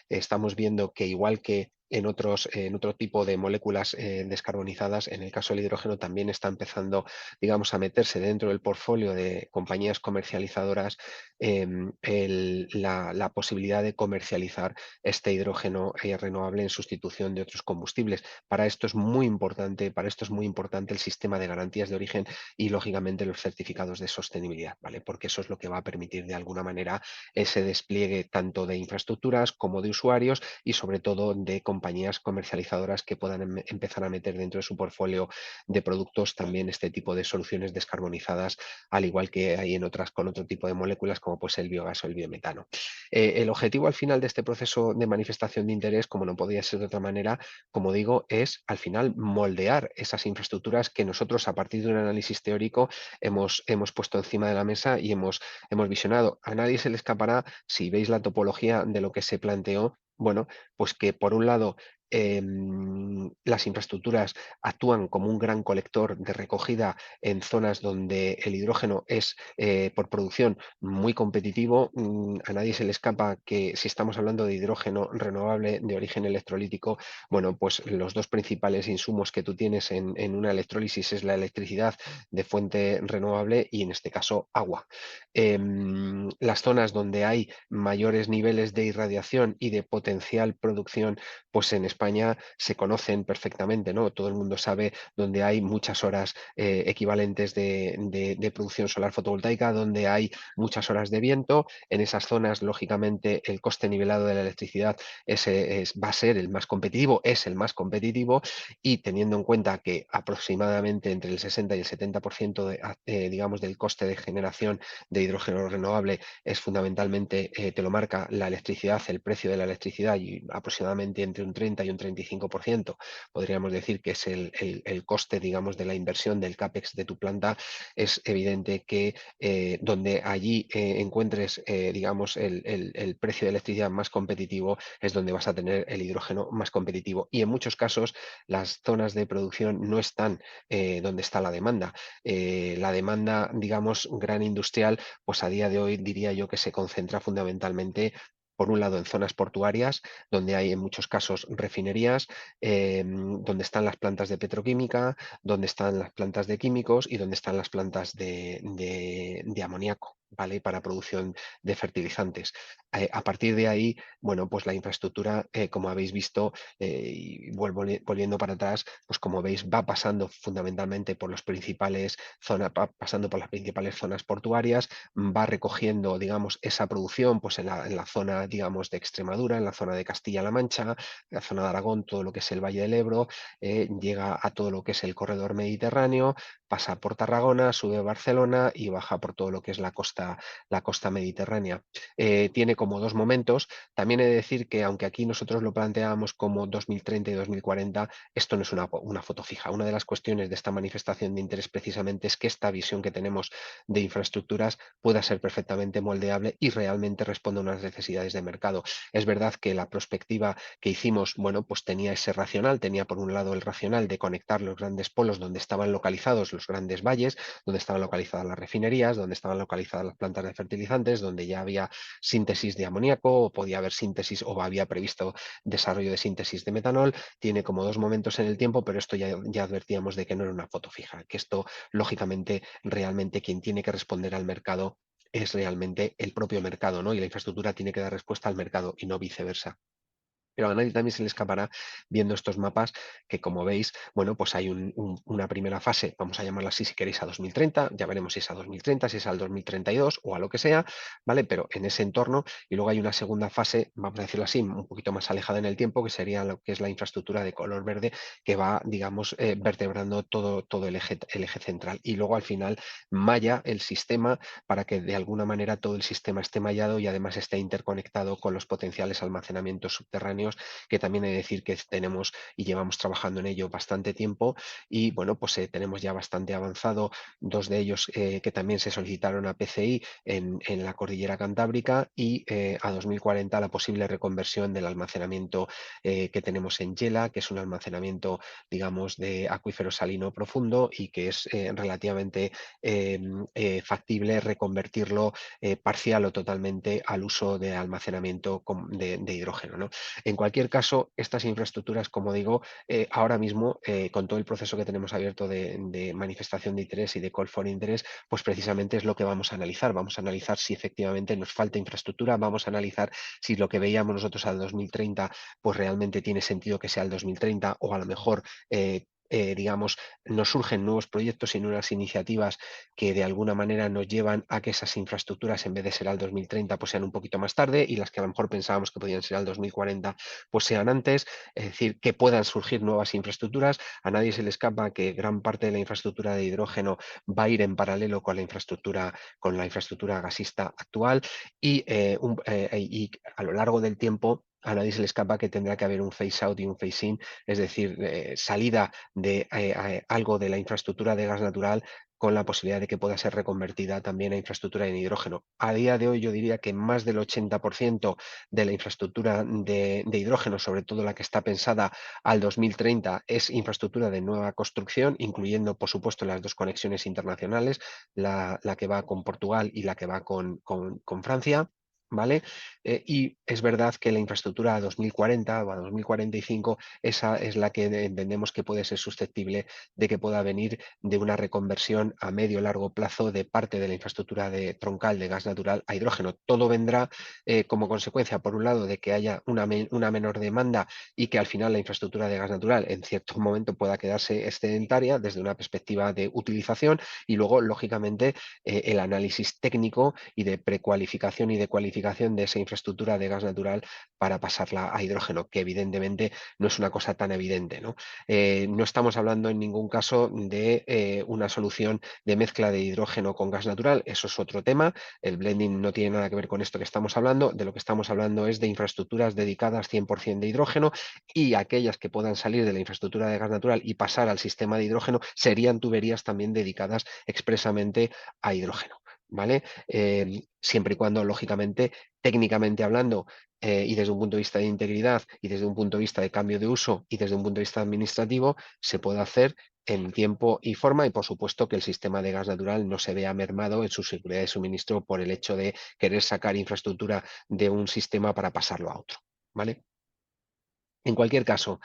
estamos viendo que, igual que en otro tipo de moléculas descarbonizadas, en el caso del hidrógeno también está empezando, digamos, a meterse dentro del portfolio de compañías comercializadoras la posibilidad de comercializar este hidrógeno renovable en sustitución de otros combustibles. Para esto es muy importante el sistema de garantías de origen y, lógicamente, los certificados de sostenibilidad, ¿vale? Porque eso es lo que va a permitir, de alguna manera, ese despliegue tanto de infraestructuras como de usuarios y, sobre todo, de compañías comercializadoras que puedan empezar a meter dentro de su portfolio de productos también este tipo de soluciones descarbonizadas, al igual que hay en otras con otro tipo de moléculas como pues el biogás o el biometano. El objetivo al final de este proceso de manifestación de interés, como no podía ser de otra manera, como digo, es al final moldear esas infraestructuras que nosotros a partir de un análisis teórico hemos puesto encima de la mesa y hemos visionado. A nadie se le escapará, si veis la topología de lo que se planteó, bueno, pues que por un lado las infraestructuras actúan como un gran colector de recogida en zonas donde el hidrógeno es por producción muy competitivo. A nadie se le escapa que si estamos hablando de hidrógeno renovable de origen electrolítico, bueno, pues los dos principales insumos que tú tienes en una electrólisis es la electricidad de fuente renovable y en este caso agua. Las zonas donde hay mayores niveles de irradiación y de potencial producción, pues en España se conocen perfectamente, ¿no? Todo el mundo sabe donde hay muchas horas equivalentes de producción solar fotovoltaica, donde hay muchas horas de viento. En esas zonas, lógicamente, el coste nivelado de la electricidad va a ser el más competitivo, es el más competitivo, y teniendo en cuenta que aproximadamente entre el 60 y el 70% digamos, del coste de generación de hidrógeno renovable es fundamentalmente, te lo marca la electricidad, el precio de la electricidad, y aproximadamente entre un 30 y un 35%, podríamos decir que es el coste, digamos, de la inversión del CAPEX de tu planta. Es evidente que donde allí encuentres, digamos, el precio de electricidad más competitivo es donde vas a tener el hidrógeno más competitivo. Y en muchos casos las zonas de producción no están donde está la demanda. La demanda, digamos, gran industrial, pues a día de hoy diría yo que se concentra fundamentalmente por un lado en zonas portuarias, donde hay en muchos casos refinerías, donde están las plantas de petroquímica, donde están las plantas de químicos y donde están las plantas de amoníaco, ¿vale? Para producción de fertilizantes. A partir de ahí, bueno, pues la infraestructura, como habéis visto, y volviendo para atrás, pues como veis, va pasando fundamentalmente por pasando por las principales zonas portuarias, va recogiendo, digamos, esa producción pues en la zona, digamos, de Extremadura, en la zona de Castilla-La Mancha, la zona de Aragón, todo lo que es el Valle del Ebro, llega a todo lo que es el corredor mediterráneo, pasa por Tarragona, sube a Barcelona y baja por todo lo que es la costa mediterránea. Tiene como dos momentos. También he de decir que aunque aquí nosotros lo planteábamos como 2030 y 2040, esto no es una foto fija. Una de las cuestiones de esta manifestación de interés precisamente es que esta visión que tenemos de infraestructuras pueda ser perfectamente moldeable y realmente responda a unas necesidades de mercado. Es verdad que la perspectiva que hicimos, bueno, pues tenía ese racional, tenía por un lado el racional de conectar los grandes polos donde estaban localizados los grandes valles, donde estaban localizadas las refinerías, donde estaban localizadas las plantas de fertilizantes, donde ya había síntesis de amoníaco o podía haber síntesis o había previsto desarrollo de síntesis de metanol. Tiene como dos momentos en el tiempo, pero esto ya advertíamos de que no era una foto fija, que esto, lógicamente, realmente quien tiene que responder al mercado es realmente el propio mercado, ¿no? Y la infraestructura tiene que dar respuesta al mercado y no viceversa. Pero a nadie también se le escapará viendo estos mapas que, como veis, bueno, pues hay una primera fase, vamos a llamarla así si queréis, a 2030, ya veremos si es a 2030, si es al 2032 o a lo que sea, ¿vale? Pero en ese entorno, y luego hay una segunda fase, vamos a decirlo así, un poquito más alejada en el tiempo, que sería lo que es la infraestructura de color verde, que va, digamos, vertebrando todo el eje central. Y luego al final malla el sistema para que de alguna manera todo el sistema esté mallado y además esté interconectado con los potenciales almacenamientos subterráneos, que también he de decir que tenemos y llevamos trabajando en ello bastante tiempo. Y bueno, pues tenemos ya bastante avanzado dos de ellos que también se solicitaron a PCI en la cordillera cantábrica, y a 2040 la posible reconversión del almacenamiento que tenemos en Yela, que es un almacenamiento, digamos, de acuífero salino profundo y que es relativamente factible reconvertirlo parcial o totalmente al uso de almacenamiento de hidrógeno, ¿no? En cualquier caso, estas infraestructuras, como digo, ahora mismo, con todo el proceso que tenemos abierto de manifestación de interés y de call for interest, pues precisamente es lo que vamos a analizar. Vamos a analizar si efectivamente nos falta infraestructura, vamos a analizar si lo que veíamos nosotros al 2030, pues realmente tiene sentido que sea el 2030, o a lo mejor digamos, nos surgen nuevos proyectos y nuevas iniciativas que de alguna manera nos llevan a que esas infraestructuras, en vez de ser al 2030, pues sean un poquito más tarde, y las que a lo mejor pensábamos que podían ser al 2040, pues sean antes, es decir, que puedan surgir nuevas infraestructuras. A nadie se le escapa que gran parte de la infraestructura de hidrógeno va a ir en paralelo con la infraestructura gasista actual, y a lo largo del tiempo a nadie se le escapa que tendrá que haber un phase out y un phase in, es decir, salida de algo de la infraestructura de gas natural, con la posibilidad de que pueda ser reconvertida también a infraestructura en hidrógeno. A día de hoy yo diría que más del 80% de la infraestructura de hidrógeno, sobre todo la que está pensada al 2030, es infraestructura de nueva construcción, incluyendo por supuesto las dos conexiones internacionales, la que va con Portugal y la que va con Francia. ¿Vale? Y es verdad que la infraestructura a 2040 o a 2045, esa es la que entendemos que puede ser susceptible de que pueda venir de una reconversión a medio o largo plazo de parte de la infraestructura troncal de gas natural a hidrógeno. Todo vendrá como consecuencia, por un lado, de que haya una menor demanda y que al final la infraestructura de gas natural en cierto momento pueda quedarse excedentaria desde una perspectiva de utilización, y luego, lógicamente, el análisis técnico y de precualificación y de cualificación de esa infraestructura de gas natural para pasarla a hidrógeno, que evidentemente no es una cosa tan evidente, ¿no? No estamos hablando en ningún caso de una solución de mezcla de hidrógeno con gas natural, eso es otro tema. El blending no tiene nada que ver con esto que estamos hablando. De lo que estamos hablando es de infraestructuras dedicadas 100% de hidrógeno, y aquellas que puedan salir de la infraestructura de gas natural y pasar al sistema de hidrógeno serían tuberías también dedicadas expresamente a hidrógeno. ¿Vale? Siempre y cuando, lógicamente, técnicamente hablando, y desde un punto de vista de integridad y desde un punto de vista de cambio de uso y desde un punto de vista administrativo, se puede hacer en tiempo y forma, y por supuesto que el sistema de gas natural no se vea mermado en su seguridad de suministro por el hecho de querer sacar infraestructura de un sistema para pasarlo a otro. ¿Vale? En cualquier caso,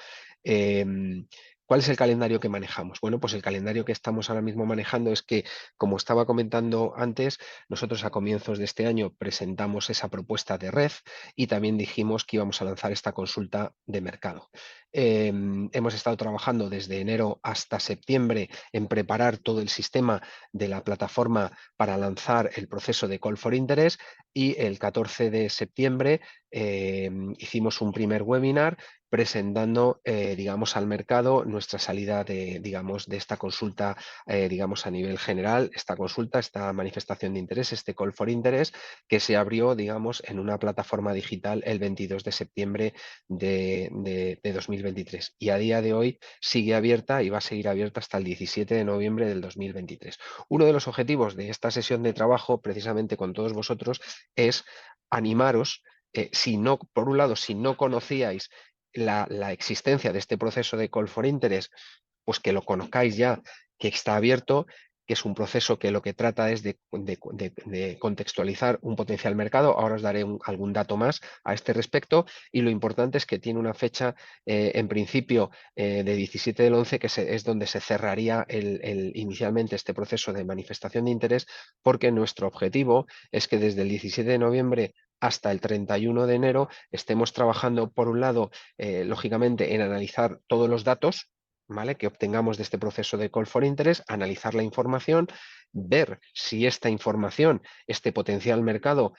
¿cuál es el calendario que manejamos? Bueno, pues el calendario que estamos ahora mismo manejando es que, como estaba comentando antes, nosotros a comienzos de este año presentamos esa propuesta de red y también dijimos que íbamos a lanzar esta consulta de mercado. Hemos estado trabajando desde enero hasta septiembre en preparar todo el sistema de la plataforma para lanzar el proceso de Call for Interest, y el 14 de septiembre hicimos un primer webinar presentando, digamos, al mercado nuestra salida de esta consulta, digamos, a nivel general, esta manifestación de interés, este Call for Interest, que se abrió, digamos, en una plataforma digital el 22 de septiembre de 2023. Y a día de hoy sigue abierta y va a seguir abierta hasta el 17 de noviembre del 2023. Uno de los objetivos de esta sesión de trabajo, precisamente con todos vosotros, es animaros, por un lado, si no conocíais la existencia de este proceso de Call for Interest, pues que lo conozcáis ya, que está abierto, que es un proceso que lo que trata es de contextualizar un potencial mercado. Ahora os daré algún dato más a este respecto, y lo importante es que tiene una fecha, en principio, de 17 del 11, que es donde se cerraría inicialmente este proceso de manifestación de interés, porque nuestro objetivo es que desde el 17 de noviembre hasta el 31 de enero estemos trabajando, por un lado, lógicamente, en analizar todos los datos, ¿vale?, que obtengamos de este proceso de Call for Interest, analizar la información, ver si esta información, este potencial mercado,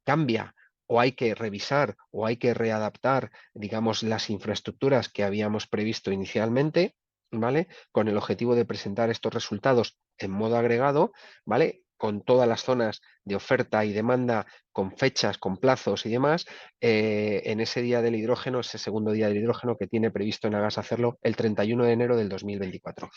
cambia, o hay que revisar o hay que readaptar, digamos, las infraestructuras que habíamos previsto inicialmente, ¿vale?, con el objetivo de presentar estos resultados en modo agregado, ¿vale?, con todas las zonas de oferta y demanda, con fechas, con plazos y demás, en ese día del hidrógeno, ese segundo día del hidrógeno que tiene previsto Enagas hacerlo el 31 de enero del 2024.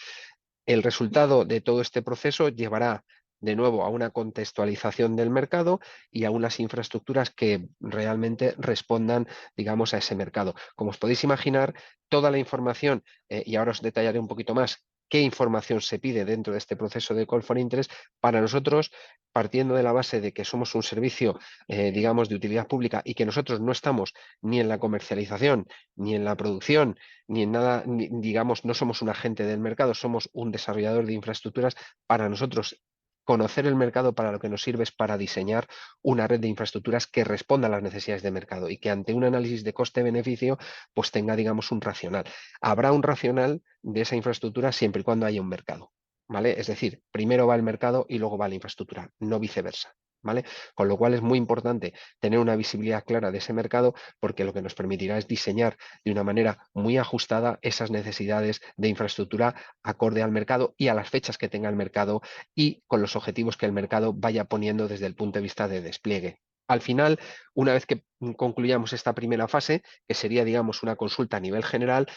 El resultado de todo este proceso llevará de nuevo a una contextualización del mercado y a unas infraestructuras que realmente respondan, digamos, a ese mercado. Como os podéis imaginar, toda la información, y ahora os detallaré un poquito más qué información se pide dentro de este proceso de Call for Interest, para nosotros, partiendo de la base de que somos un servicio, digamos, de utilidad pública, y que nosotros no estamos ni en la comercialización, ni en la producción, ni en nada, digamos, no somos un agente del mercado, somos un desarrollador de infraestructuras. Para nosotros conocer el mercado para lo que nos sirve es para diseñar una red de infraestructuras que responda a las necesidades de mercado y que ante un análisis de coste-beneficio pues tenga, digamos, un racional. Habrá un racional de esa infraestructura siempre y cuando haya un mercado, ¿vale? Es decir, primero va el mercado y luego va la infraestructura, no viceversa, ¿vale? Con lo cual es muy importante tener una visibilidad clara de ese mercado porque lo que nos permitirá es diseñar de una manera muy ajustada esas necesidades de infraestructura acorde al mercado y a las fechas que tenga el mercado y con los objetivos que el mercado vaya poniendo desde el punto de vista de despliegue. Al final, una vez que concluyamos esta primera fase, que sería, digamos, una consulta a nivel general,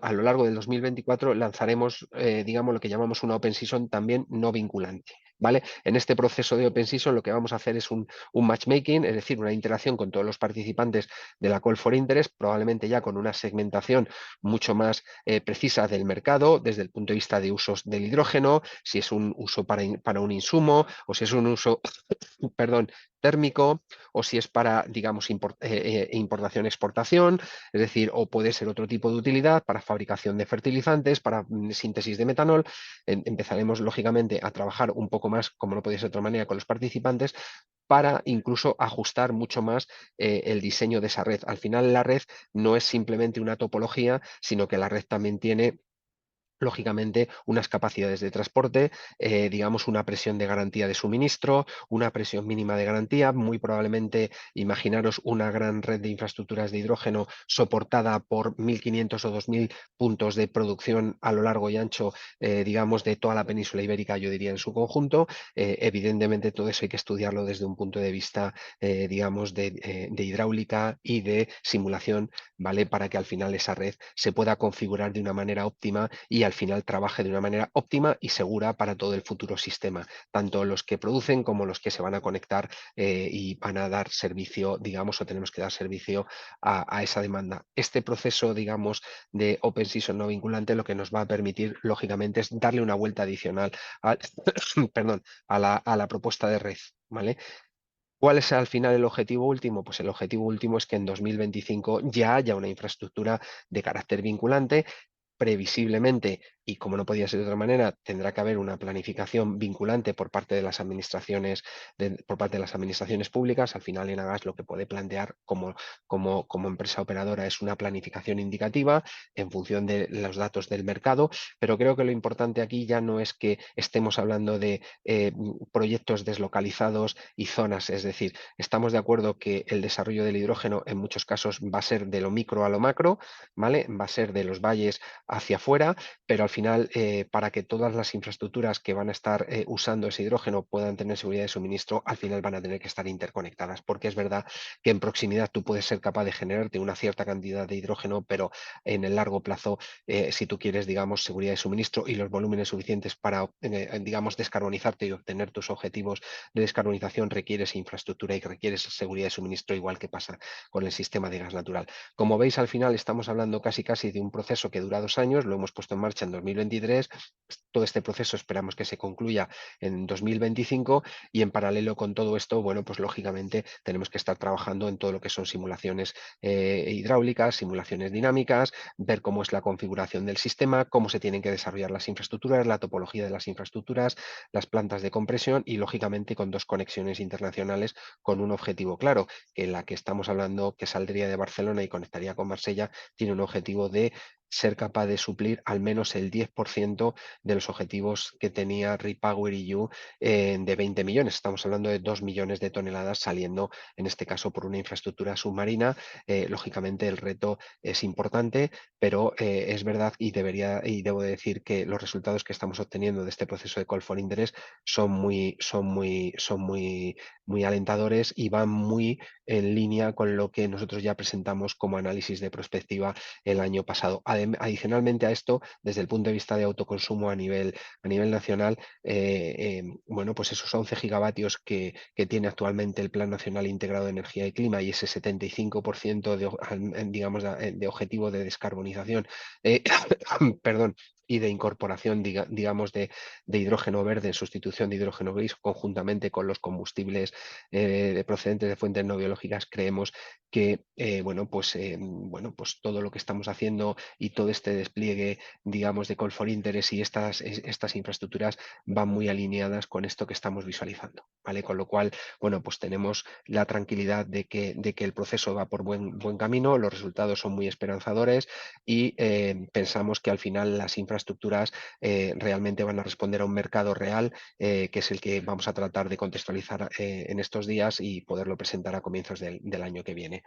a lo largo del 2024 lanzaremos, digamos, lo que llamamos una Open Season también no vinculante, ¿vale? En este proceso de Open Season lo que vamos a hacer es un matchmaking, es decir, una interacción con todos los participantes de la Call for Interest, probablemente ya con una segmentación mucho más precisa del mercado desde el punto de vista de usos del hidrógeno, si es un uso para un insumo o si es un uso, perdón, térmico o si es para, digamos, importación-exportación, es decir, o puede ser otro tipo de utilidad para fabricación de fertilizantes, para síntesis de metanol. Empezaremos, lógicamente, a trabajar un poco más, como no podía ser de otra manera, con los participantes para incluso ajustar mucho más el diseño de esa red. Al final, la red no es simplemente una topología, sino que la red también tiene lógicamente unas capacidades de transporte, digamos una presión de garantía de suministro, una presión mínima de garantía, muy probablemente imaginaros una gran red de infraestructuras de hidrógeno soportada por 1.500 o 2.000 puntos de producción a lo largo y ancho, digamos, de toda la península ibérica, yo diría en su conjunto. Evidentemente todo eso hay que estudiarlo desde un punto de vista, digamos, de hidráulica y de simulación, ¿vale? Para que al final esa red se pueda configurar de una manera óptima y al final trabaje de una manera óptima y segura para todo el futuro sistema, tanto los que producen como los que se van a conectar y van a dar servicio, digamos, o tenemos que dar servicio a esa demanda. Este proceso, digamos, de Open Season no vinculante lo que nos va a permitir, lógicamente, es darle una vuelta adicional a, perdón, a la propuesta de red, ¿vale? ¿Cuál es al final el objetivo último? Pues el objetivo último es que en 2025 ya haya una infraestructura de carácter vinculante. Previsiblemente, y como no podía ser de otra manera, tendrá que haber una planificación vinculante por parte de las administraciones, por parte de las administraciones públicas. Al final, Enagas lo que puede plantear como empresa operadora es una planificación indicativa en función de los datos del mercado, pero creo que lo importante aquí ya no es que estemos hablando de proyectos deslocalizados y zonas, es decir, estamos de acuerdo que el desarrollo del hidrógeno en muchos casos va a ser de lo micro a lo macro, ¿vale? Va a ser de los valles hacia afuera, pero al final para que todas las infraestructuras que van a estar usando ese hidrógeno puedan tener seguridad de suministro, al final van a tener que estar interconectadas, porque es verdad que en proximidad tú puedes ser capaz de generarte una cierta cantidad de hidrógeno, pero en el largo plazo, si tú quieres, digamos, seguridad de suministro y los volúmenes suficientes para, digamos, descarbonizarte y obtener tus objetivos de descarbonización, requieres infraestructura y requieres seguridad de suministro, igual que pasa con el sistema de gas natural. Como veis, al final estamos hablando casi de un proceso que dura 2 años, lo hemos puesto en marcha en 2023, todo este proceso esperamos que se concluya en 2025 y en paralelo con todo esto, bueno, pues lógicamente tenemos que estar trabajando en todo lo que son simulaciones hidráulicas, simulaciones dinámicas, ver cómo es la configuración del sistema, cómo se tienen que desarrollar las infraestructuras, la topología de las infraestructuras, las plantas de compresión y lógicamente con 2 conexiones internacionales con un objetivo claro, que la que estamos hablando que saldría de Barcelona y conectaría con Marsella tiene un objetivo de ser capaz de suplir al menos el 10% de los objetivos que tenía REPowerEU de 20 millones. Estamos hablando de 2 millones de toneladas saliendo, en este caso, por una infraestructura submarina. Lógicamente, el reto es importante, pero es verdad y debo decir que los resultados que estamos obteniendo de este proceso de Call for Interest son muy alentadores y van muy en línea con lo que nosotros ya presentamos como análisis de prospectiva el año pasado. Adicionalmente a esto, desde el punto de vista de autoconsumo a nivel nacional, bueno, pues esos 11 gigavatios que tiene actualmente el Plan Nacional Integrado de Energía y Clima y ese 75% digamos, de objetivo de descarbonización, perdón, y de incorporación, digamos, de hidrógeno verde en sustitución de hidrógeno gris, conjuntamente con los combustibles procedentes de fuentes no biológicas, creemos que bueno, pues todo lo que estamos haciendo y todo este despliegue, digamos, de Call for Interest y estas infraestructuras van muy alineadas con esto que estamos visualizando, ¿vale? Con lo cual, bueno, pues tenemos la tranquilidad de que el proceso va por buen camino, los resultados son muy esperanzadores y pensamos que al final las infraestructuras realmente van a responder a un mercado real, que es el que vamos a tratar de contextualizar en estos días y poderlo presentar a comienzos del año que viene.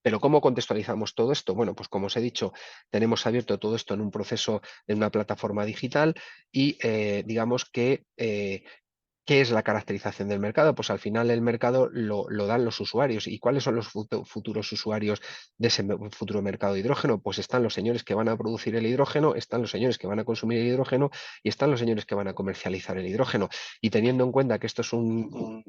Pero ¿cómo contextualizamos todo esto? Bueno, pues como os he dicho, tenemos abierto todo esto en un proceso, en una plataforma digital y digamos que ¿qué es la caracterización del mercado? Pues al final el mercado lo dan los usuarios. ¿Y cuáles son los futuros usuarios de ese futuro mercado de hidrógeno? Pues están los señores que van a producir el hidrógeno, están los señores que van a consumir el hidrógeno y están los señores que van a comercializar el hidrógeno. Y teniendo en cuenta que esto es un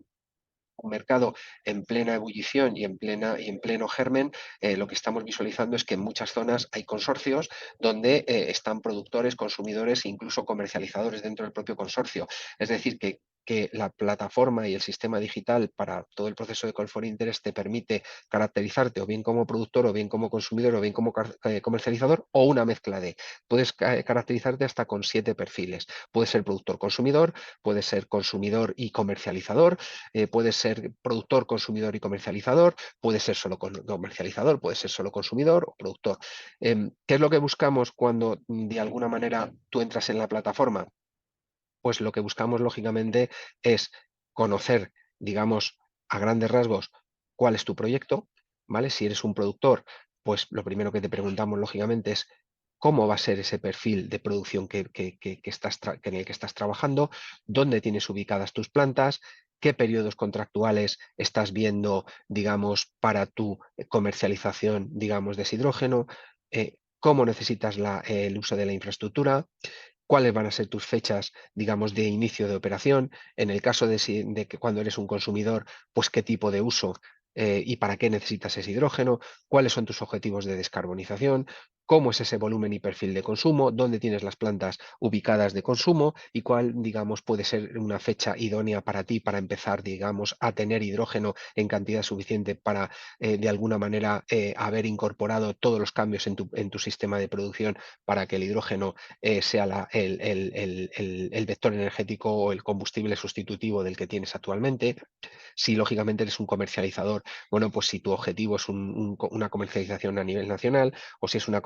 mercado en plena ebullición y en pleno germen, lo que estamos visualizando es que en muchas zonas hay consorcios donde están productores, consumidores e incluso comercializadores dentro del propio consorcio. Es decir, que la plataforma y el sistema digital para todo el proceso de Call for Interest te permite caracterizarte o bien como productor, o bien como consumidor, o bien como comercializador, o una mezcla de. Puedes caracterizarte hasta con 7 perfiles. Puedes ser productor-consumidor, puedes ser consumidor y comercializador, puede ser productor, consumidor y comercializador, puede ser solo comercializador, puede ser solo consumidor o productor. ¿Qué es lo que buscamos cuando de alguna manera tú entras en la plataforma? Pues lo que buscamos lógicamente es conocer, digamos, a grandes rasgos cuál es tu proyecto, ¿vale? Si eres un productor, pues lo primero que te preguntamos lógicamente es cómo va a ser ese perfil de producción en el que estás trabajando, dónde tienes ubicadas tus plantas, qué periodos contractuales estás viendo, digamos, para tu comercialización, digamos, de ese hidrógeno, cómo necesitas el uso de la infraestructura, cuáles van a ser tus fechas, digamos, de inicio de operación, en el caso de que cuando eres un consumidor, pues qué tipo de uso y para qué necesitas ese hidrógeno, cuáles son tus objetivos de descarbonización, cómo es ese volumen y perfil de consumo, dónde tienes las plantas ubicadas de consumo y cuál, digamos, puede ser una fecha idónea para ti para empezar, digamos, a tener hidrógeno en cantidad suficiente para, de alguna manera, haber incorporado todos los cambios en tu sistema de producción para que el hidrógeno sea el vector energético o el combustible sustitutivo del que tienes actualmente. Si lógicamente eres un comercializador, bueno, pues si tu objetivo es una comercialización a nivel nacional o si es una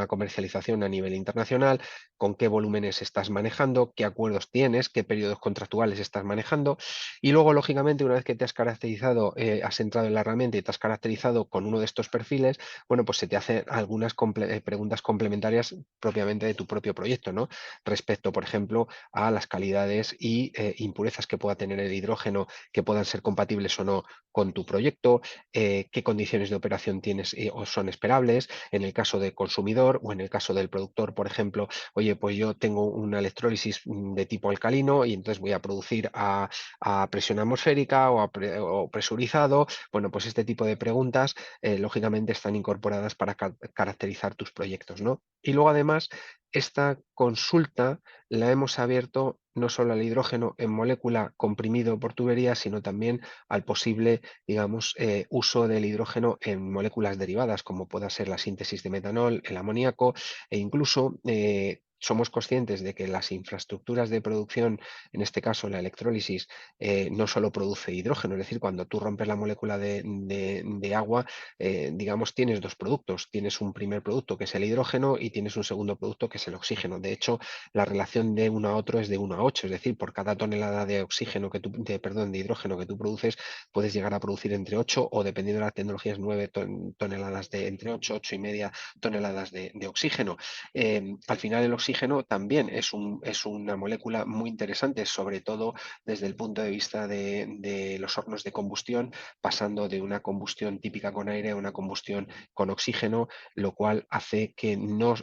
comercialización a nivel internacional, con qué volúmenes estás manejando, qué acuerdos tienes, qué periodos contractuales estás manejando. Y luego, lógicamente, una vez que te has caracterizado, has entrado en la herramienta y te has caracterizado con uno de estos perfiles, bueno, pues se te hacen algunas preguntas complementarias propiamente de tu propio proyecto, ¿no? Respecto, por ejemplo, a las calidades y impurezas que pueda tener el hidrógeno, que puedan ser compatibles o no con tu proyecto, qué condiciones de operación tienes o son esperables, en el caso del consumidor o en el caso del productor, por ejemplo, oye, pues yo tengo una electrólisis de tipo alcalino y entonces voy a producir a presión atmosférica o presurizado. Bueno, pues este tipo de preguntas lógicamente están incorporadas para caracterizar tus proyectos, ¿no? Y luego además esta consulta la hemos abierto no solo al hidrógeno en molécula comprimido por tubería, sino también al posible, digamos, uso del hidrógeno en moléculas derivadas, como pueda ser la síntesis de metanol, el amoníaco e incluso somos conscientes de que las infraestructuras de producción, en este caso la electrólisis, no solo produce hidrógeno, es decir, cuando tú rompes la molécula de agua, digamos, tienes dos productos. Tienes un primer producto que es el hidrógeno y tienes un segundo producto que es el oxígeno. De hecho, la relación de uno a otro es de 1 a 8, es decir, por cada tonelada de oxígeno de hidrógeno que tú produces, puedes llegar a producir entre 8 o, dependiendo de las tecnologías, 9 toneladas entre 8, 8 y media toneladas de oxígeno. Al final el oxígeno también es una molécula muy interesante, sobre todo desde el punto de vista de los hornos de combustión, pasando de una combustión típica con aire a una combustión con oxígeno, lo cual hace que no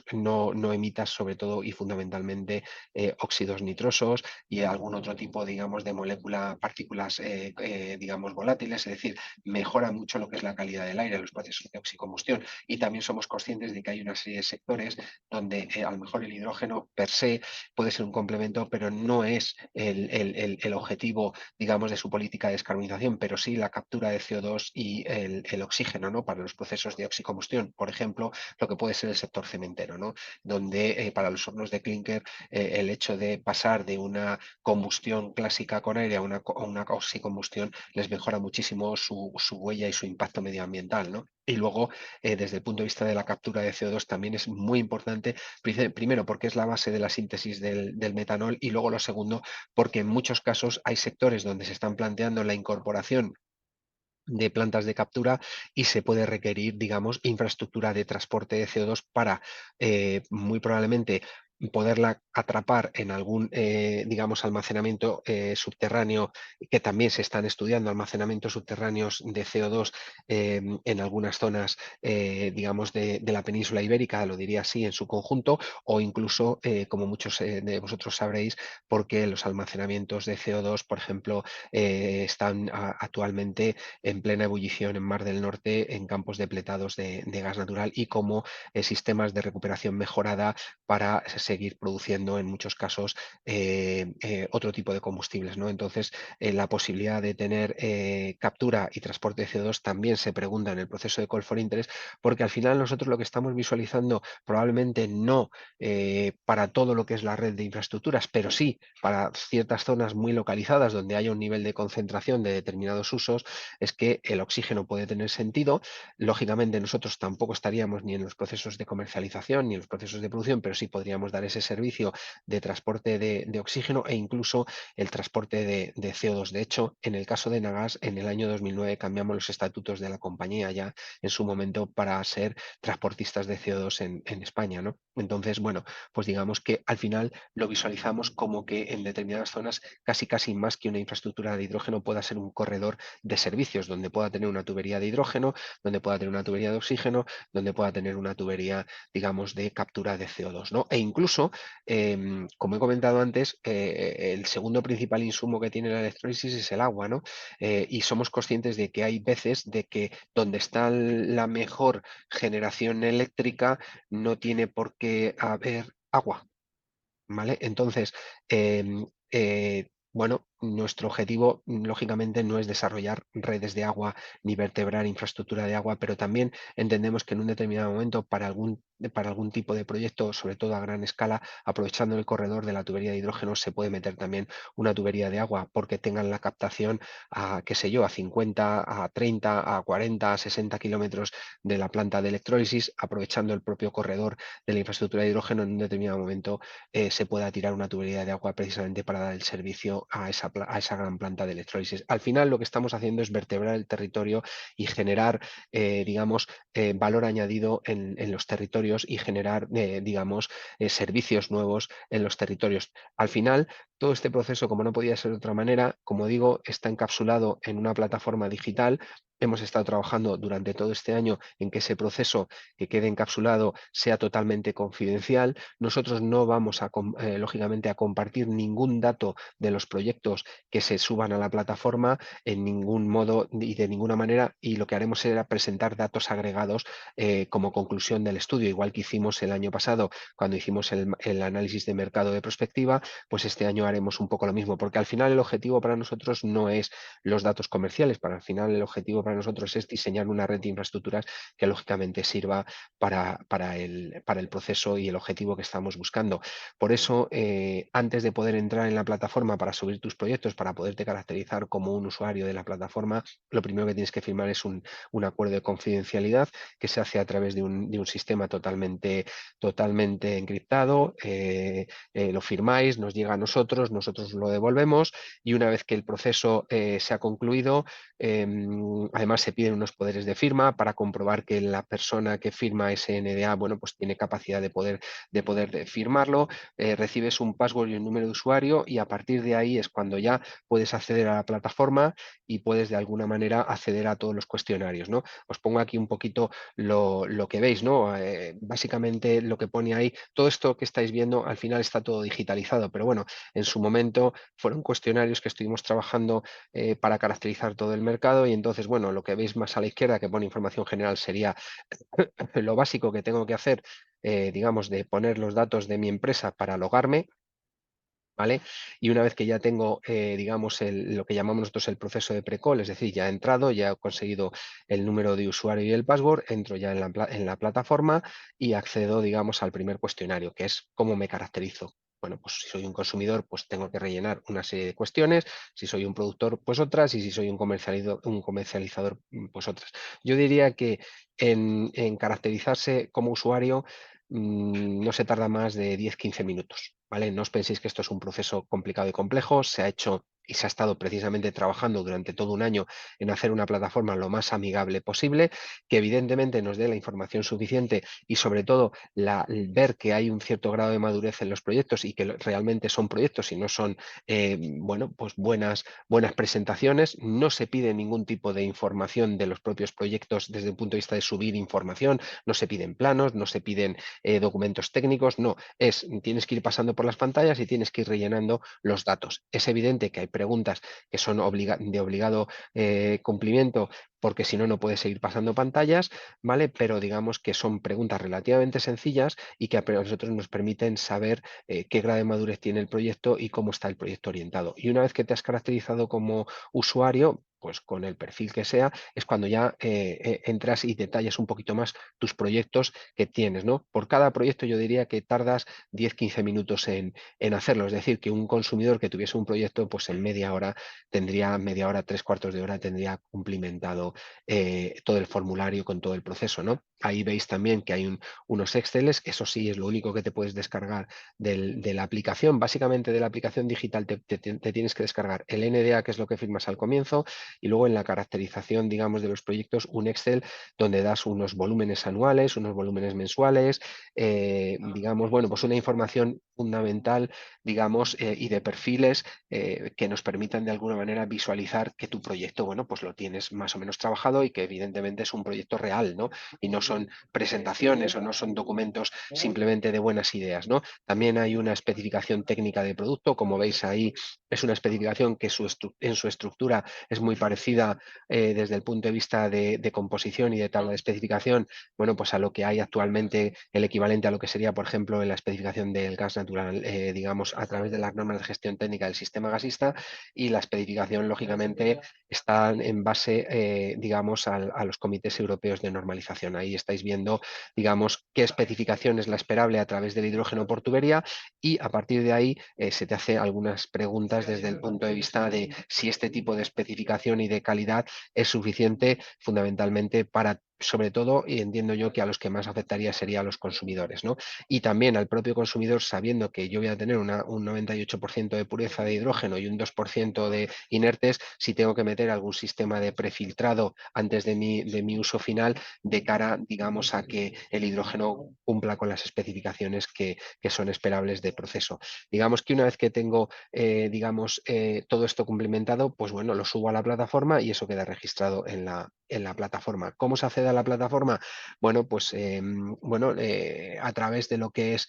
emitas sobre todo y fundamentalmente óxidos nitrosos y algún otro tipo, digamos, de molécula, partículas, digamos, volátiles, es decir, mejora mucho lo que es la calidad del aire, los procesos de oxicombustión. Y también somos conscientes de que hay una serie de sectores donde a lo mejor el hidrógeno hidrógeno per se puede ser un complemento, pero no es el objetivo, digamos, de su política de descarbonización, pero sí la captura de CO2 y el oxígeno, ¿no? Para los procesos de oxicombustión, por ejemplo, lo que puede ser el sector cementero, ¿no? Donde para los hornos de clínker el hecho de pasar de una combustión clásica con aire a una oxicombustión les mejora muchísimo su huella y su impacto medioambiental, ¿no? Y luego, desde el punto de vista de la captura de CO2 también es muy importante, primero porque es la base de la síntesis del metanol, y luego lo segundo porque en muchos casos hay sectores donde se están planteando la incorporación de plantas de captura y se puede requerir, digamos, infraestructura de transporte de CO2 para muy probablemente poderla atrapar en algún, digamos, almacenamiento subterráneo, que también se están estudiando almacenamientos subterráneos de CO2 en algunas zonas, digamos, de la península ibérica, lo diría así, en su conjunto, o incluso, como muchos de vosotros sabréis, porque los almacenamientos de CO2, por ejemplo, están actualmente en plena ebullición en Mar del Norte, en campos depletados de gas natural, y como sistemas de recuperación mejorada para seguir produciendo en muchos casos otro tipo de combustibles, ¿no? Entonces, la posibilidad de tener captura y transporte de CO2 también se pregunta en el proceso de Call for Interest, porque al final nosotros lo que estamos visualizando probablemente no para todo lo que es la red de infraestructuras, pero sí para ciertas zonas muy localizadas donde haya un nivel de concentración de determinados usos, es que el oxígeno puede tener sentido. Lógicamente nosotros tampoco estaríamos ni en los procesos de comercialización ni en los procesos de producción, pero sí podríamos dar ese servicio de transporte de oxígeno e incluso el transporte de CO2. De hecho, en el caso de Nagas, en el año 2009 cambiamos los estatutos de la compañía ya en su momento para ser transportistas de CO2 en España, ¿no? Entonces, bueno, pues digamos que al final lo visualizamos como que en determinadas zonas casi más que una infraestructura de hidrógeno pueda ser un corredor de servicios, donde pueda tener una tubería de hidrógeno, donde pueda tener una tubería de oxígeno, donde pueda tener una tubería, digamos, de captura de CO2, ¿no? E incluso, como he comentado antes, el segundo principal insumo que tiene la electrólisis es el agua, ¿no? Y somos conscientes de que hay veces de que donde está la mejor generación eléctrica no tiene por qué haber agua, ¿vale? Entonces, bueno, nuestro objetivo, lógicamente, no es desarrollar redes de agua ni vertebrar infraestructura de agua, pero también entendemos que en un determinado momento, para algún tipo de proyecto, sobre todo a gran escala, aprovechando el corredor de la tubería de hidrógeno, se puede meter también una tubería de agua, porque tengan la captación a, qué sé yo, a 50, a 30, a 40, a 60 kilómetros de la planta de electrólisis, aprovechando el propio corredor de la infraestructura de hidrógeno. En un determinado momento se pueda tirar una tubería de agua precisamente para dar el servicio a esa gran planta de electrólisis. Al final lo que estamos haciendo es vertebrar el territorio y generar, digamos, valor añadido en los territorios, y generar, digamos, servicios nuevos en los territorios. Al final, todo este proceso, como no podía ser de otra manera, como digo, está encapsulado en una plataforma digital. Hemos estado trabajando durante todo este año en que ese proceso que quede encapsulado sea totalmente confidencial. Nosotros no vamos lógicamente, a compartir ningún dato de los proyectos que se suban a la plataforma en ningún modo y de ninguna manera, y lo que haremos será presentar datos agregados como conclusión del estudio, igual que hicimos el año pasado cuando hicimos el análisis de mercado de prospectiva. Pues este año haremos un poco lo mismo, porque al final el objetivo para nosotros no es los datos comerciales, al final el objetivo para nosotros es diseñar una red de infraestructuras que lógicamente sirva para el proceso y el objetivo que estamos buscando. Por eso, antes de poder entrar en la plataforma para subir tus proyectos, para poderte caracterizar como un usuario de la plataforma, lo primero que tienes que firmar es un acuerdo de confidencialidad que se hace a través de un sistema totalmente encriptado. Lo firmáis, nos llega a nosotros lo devolvemos, y una vez que el proceso se ha concluido, además se piden unos poderes de firma para comprobar que la persona que firma ese NDA, bueno, pues tiene capacidad de poder firmarlo. Recibes un password y un número de usuario, y a partir de ahí es cuando ya puedes acceder a la plataforma y puedes de alguna manera acceder a todos los cuestionarios, ¿no? Os pongo aquí un poquito lo que veis, ¿no? Básicamente lo que pone ahí, todo esto que estáis viendo al final está todo digitalizado, pero bueno, en en su momento fueron cuestionarios que estuvimos trabajando para caracterizar todo el mercado y entonces, bueno, lo que veis más a la izquierda que pone información general sería lo básico que tengo que hacer, digamos, de poner los datos de mi empresa para logarme, ¿vale? Y una vez que ya tengo, digamos, lo que llamamos nosotros el proceso de pre-call, es decir, ya he entrado, ya he conseguido el número de usuario y el password, entro ya en la plataforma y accedo, digamos, al primer cuestionario, que es cómo me caracterizo. Bueno, pues si soy un consumidor, pues tengo que rellenar una serie de cuestiones, si soy un productor, pues otras, y si soy un comercializador, pues otras. Yo diría que en caracterizarse como usuario no se tarda más de 10-15 minutos, ¿vale? No os penséis que esto es un proceso complicado y complejo, se ha hecho y se ha estado precisamente trabajando durante todo un año en hacer una plataforma lo más amigable posible, que evidentemente nos dé la información suficiente y sobre todo ver que hay un cierto grado de madurez en los proyectos y que realmente son proyectos y no son bueno, pues buenas presentaciones. No se pide ningún tipo de información de los propios proyectos desde el punto de vista de subir información, no se piden planos, no se piden documentos técnicos, no, tienes que ir pasando por las pantallas y tienes que ir rellenando los datos. Es evidente que hay preguntas que son de obligado cumplimiento porque si no, no puedes seguir pasando pantallas, ¿vale? Pero digamos que son preguntas relativamente sencillas y que a nosotros nos permiten saber qué grado de madurez tiene el proyecto y cómo está el proyecto orientado. Y una vez que te has caracterizado como usuario, pues con el perfil que sea, es cuando ya entras y detallas un poquito más tus proyectos que tienes, ¿no? Por cada proyecto yo diría que tardas 10-15 minutos en hacerlo, es decir, que un consumidor que tuviese un proyecto, pues en media hora, 3/4 de hora tendría cumplimentado todo el formulario con todo el proceso, ¿no? Ahí veis también que hay unos Exceles, eso sí es lo único que te puedes descargar de la aplicación. Básicamente de la aplicación digital te tienes que descargar el NDA, que es lo que firmas al comienzo, y luego en la caracterización, digamos, de los proyectos, un Excel donde das unos volúmenes anuales, unos volúmenes mensuales, digamos, bueno, pues una información fundamental, digamos, y de perfiles que nos permitan de alguna manera visualizar que tu proyecto, bueno, pues lo tienes más o menos trabajado y que evidentemente es un proyecto real, ¿no? Y no son presentaciones o no son documentos simplemente de buenas ideas, ¿no? También hay una especificación técnica de producto, como veis ahí, es una especificación que en su estructura es muy parecida desde el punto de vista de composición y de tabla de especificación, bueno, pues a lo que hay actualmente, el equivalente a lo que sería, por ejemplo, en la especificación del gas natural, digamos, a través de las normas de gestión técnica del sistema gasista, y la especificación, lógicamente, está en base, digamos, a los comités europeos de normalización. Ahí estáis viendo, digamos, qué especificación es la esperable a través del hidrógeno por tubería y a partir de ahí se te hace algunas preguntas desde el punto de vista de si este tipo de especificación y de calidad es suficiente fundamentalmente para, sobre todo, y entiendo yo que a los que más afectaría sería a los consumidores, ¿no? Y también al propio consumidor, sabiendo que yo voy a tener un 98% de pureza de hidrógeno y un 2% de inertes, si tengo que meter algún sistema de prefiltrado antes de mi uso final de cara, digamos, a que el hidrógeno cumpla con las especificaciones que son esperables de proceso. Digamos que una vez que tengo, digamos, todo esto cumplimentado, pues bueno, lo subo a la plataforma y eso queda registrado en la plataforma. ¿Cómo se accede a la plataforma? Bueno, pues a través de lo que es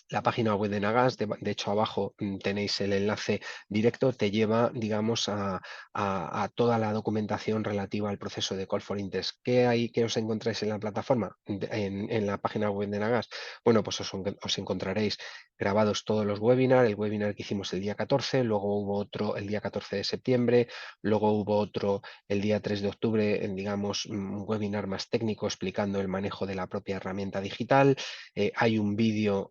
la página web de Nagas. De hecho, abajo tenéis el enlace directo, te lleva, digamos, a toda la documentación relativa al proceso de Call for Interest. ¿Qué os encontráis en la plataforma, en la página web de Nagas? Bueno, pues os encontraréis grabados todos los webinars, el webinar que hicimos el día 14, luego hubo otro el día 14 de septiembre, luego hubo otro el día 3 de octubre, digamos, un webinar más técnico explicando el manejo de la propia herramienta digital. Hay un vídeo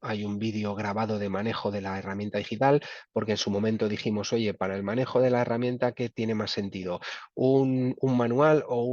grabado de manejo de la herramienta digital, porque en su momento dijimos, oye, para el manejo de la herramienta, ¿qué tiene más sentido? ¿Un manual o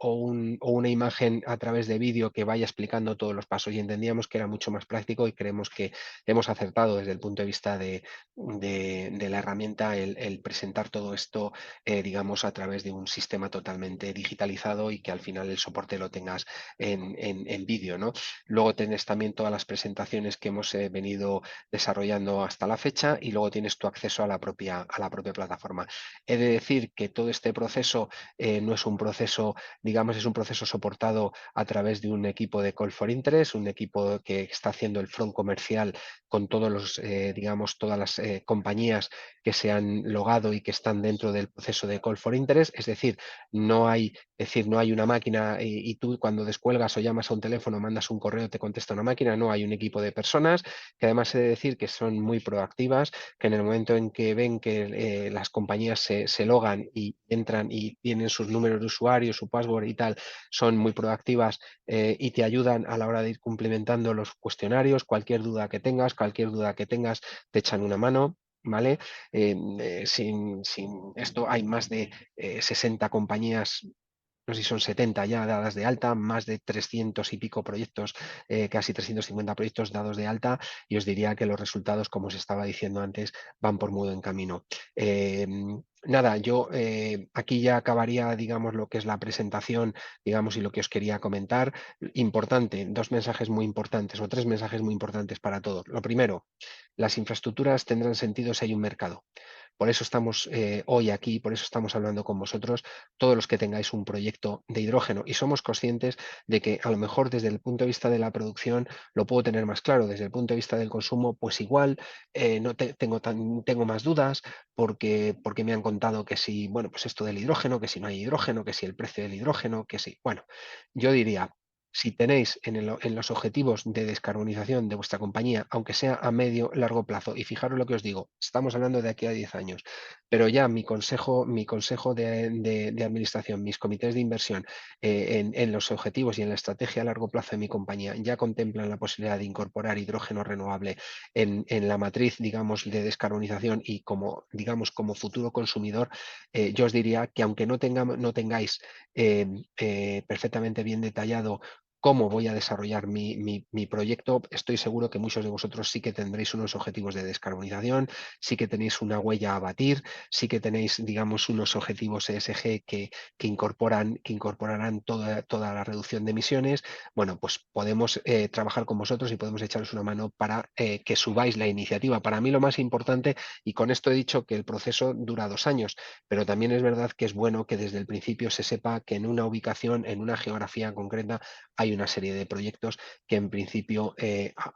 una imagen a través de vídeo que vaya explicando todos los pasos? Y entendíamos que era mucho más práctico y creemos que hemos acertado desde el punto de vista de la herramienta el presentar todo esto, digamos, a través de un sistema totalmente digitalizado y que al final el soporte lo tengas en vídeo, ¿no? Luego tenés también todas las presentaciones que hemos venido desarrollando hasta la fecha, y luego tienes tu acceso a la propia plataforma. He de decir que todo este proceso no es un proceso, digamos, es un proceso soportado a través de un equipo de Call for Interest, un equipo que está haciendo el front comercial con todos los, digamos, todas las compañías que se han logado y que están dentro del proceso de Call for Interest. Es decir, no hay una máquina y tú cuando descuelgas o llamas a un teléfono, mandas un correo, te contesta una máquina. No, hay un equipo de personas que además he de decir que son muy proactivas, que en el momento en que ven que las compañías se logan y entran y tienen sus números de usuario, su password y tal, son muy proactivas y te ayudan a la hora de ir cumplimentando los cuestionarios. Cualquier duda que tengas, te echan una mano. ¿Vale? Sin esto hay más de 60 compañías, no sé si son 70 ya dadas de alta, más de 300 y pico proyectos, casi 350 proyectos dados de alta, y os diría que los resultados, como os estaba diciendo antes, van por muy buen camino. Nada, yo aquí ya acabaría, digamos, lo que es la presentación, digamos, y lo que os quería comentar. Importante, dos mensajes muy importantes o tres mensajes muy importantes para todos. Lo primero, las infraestructuras tendrán sentido si hay un mercado. Por eso estamos hoy aquí, por eso estamos hablando con vosotros, todos los que tengáis un proyecto de hidrógeno, y somos conscientes de que a lo mejor desde el punto de vista de la producción lo puedo tener más claro, desde el punto de vista del consumo, pues igual no tengo más dudas porque me han contado que si, bueno, pues esto del hidrógeno, que si no hay hidrógeno, que si el precio del hidrógeno, que si, bueno, yo diría, si tenéis en los objetivos de descarbonización de vuestra compañía, aunque sea a medio largo plazo, y fijaros lo que os digo, estamos hablando de aquí a 10 años, pero ya mi consejo de administración, mis comités de inversión en los objetivos y en la estrategia a largo plazo de mi compañía ya contemplan la posibilidad de incorporar hidrógeno renovable en la matriz, digamos, de descarbonización, y como, digamos, como futuro consumidor, yo os diría que aunque no tengáis perfectamente bien detallado cómo voy a desarrollar mi proyecto, estoy seguro que muchos de vosotros sí que tendréis unos objetivos de descarbonización, sí que tenéis una huella a batir, sí que tenéis, digamos, unos objetivos ESG que incorporarán toda la reducción de emisiones. Bueno, pues podemos trabajar con vosotros y podemos echaros una mano para que subáis la iniciativa. Para mí lo más importante, y con esto he dicho que el proceso dura 2 años, pero también es verdad que es bueno que desde el principio se sepa que en una ubicación, en una geografía concreta, hay una serie de proyectos que en principio,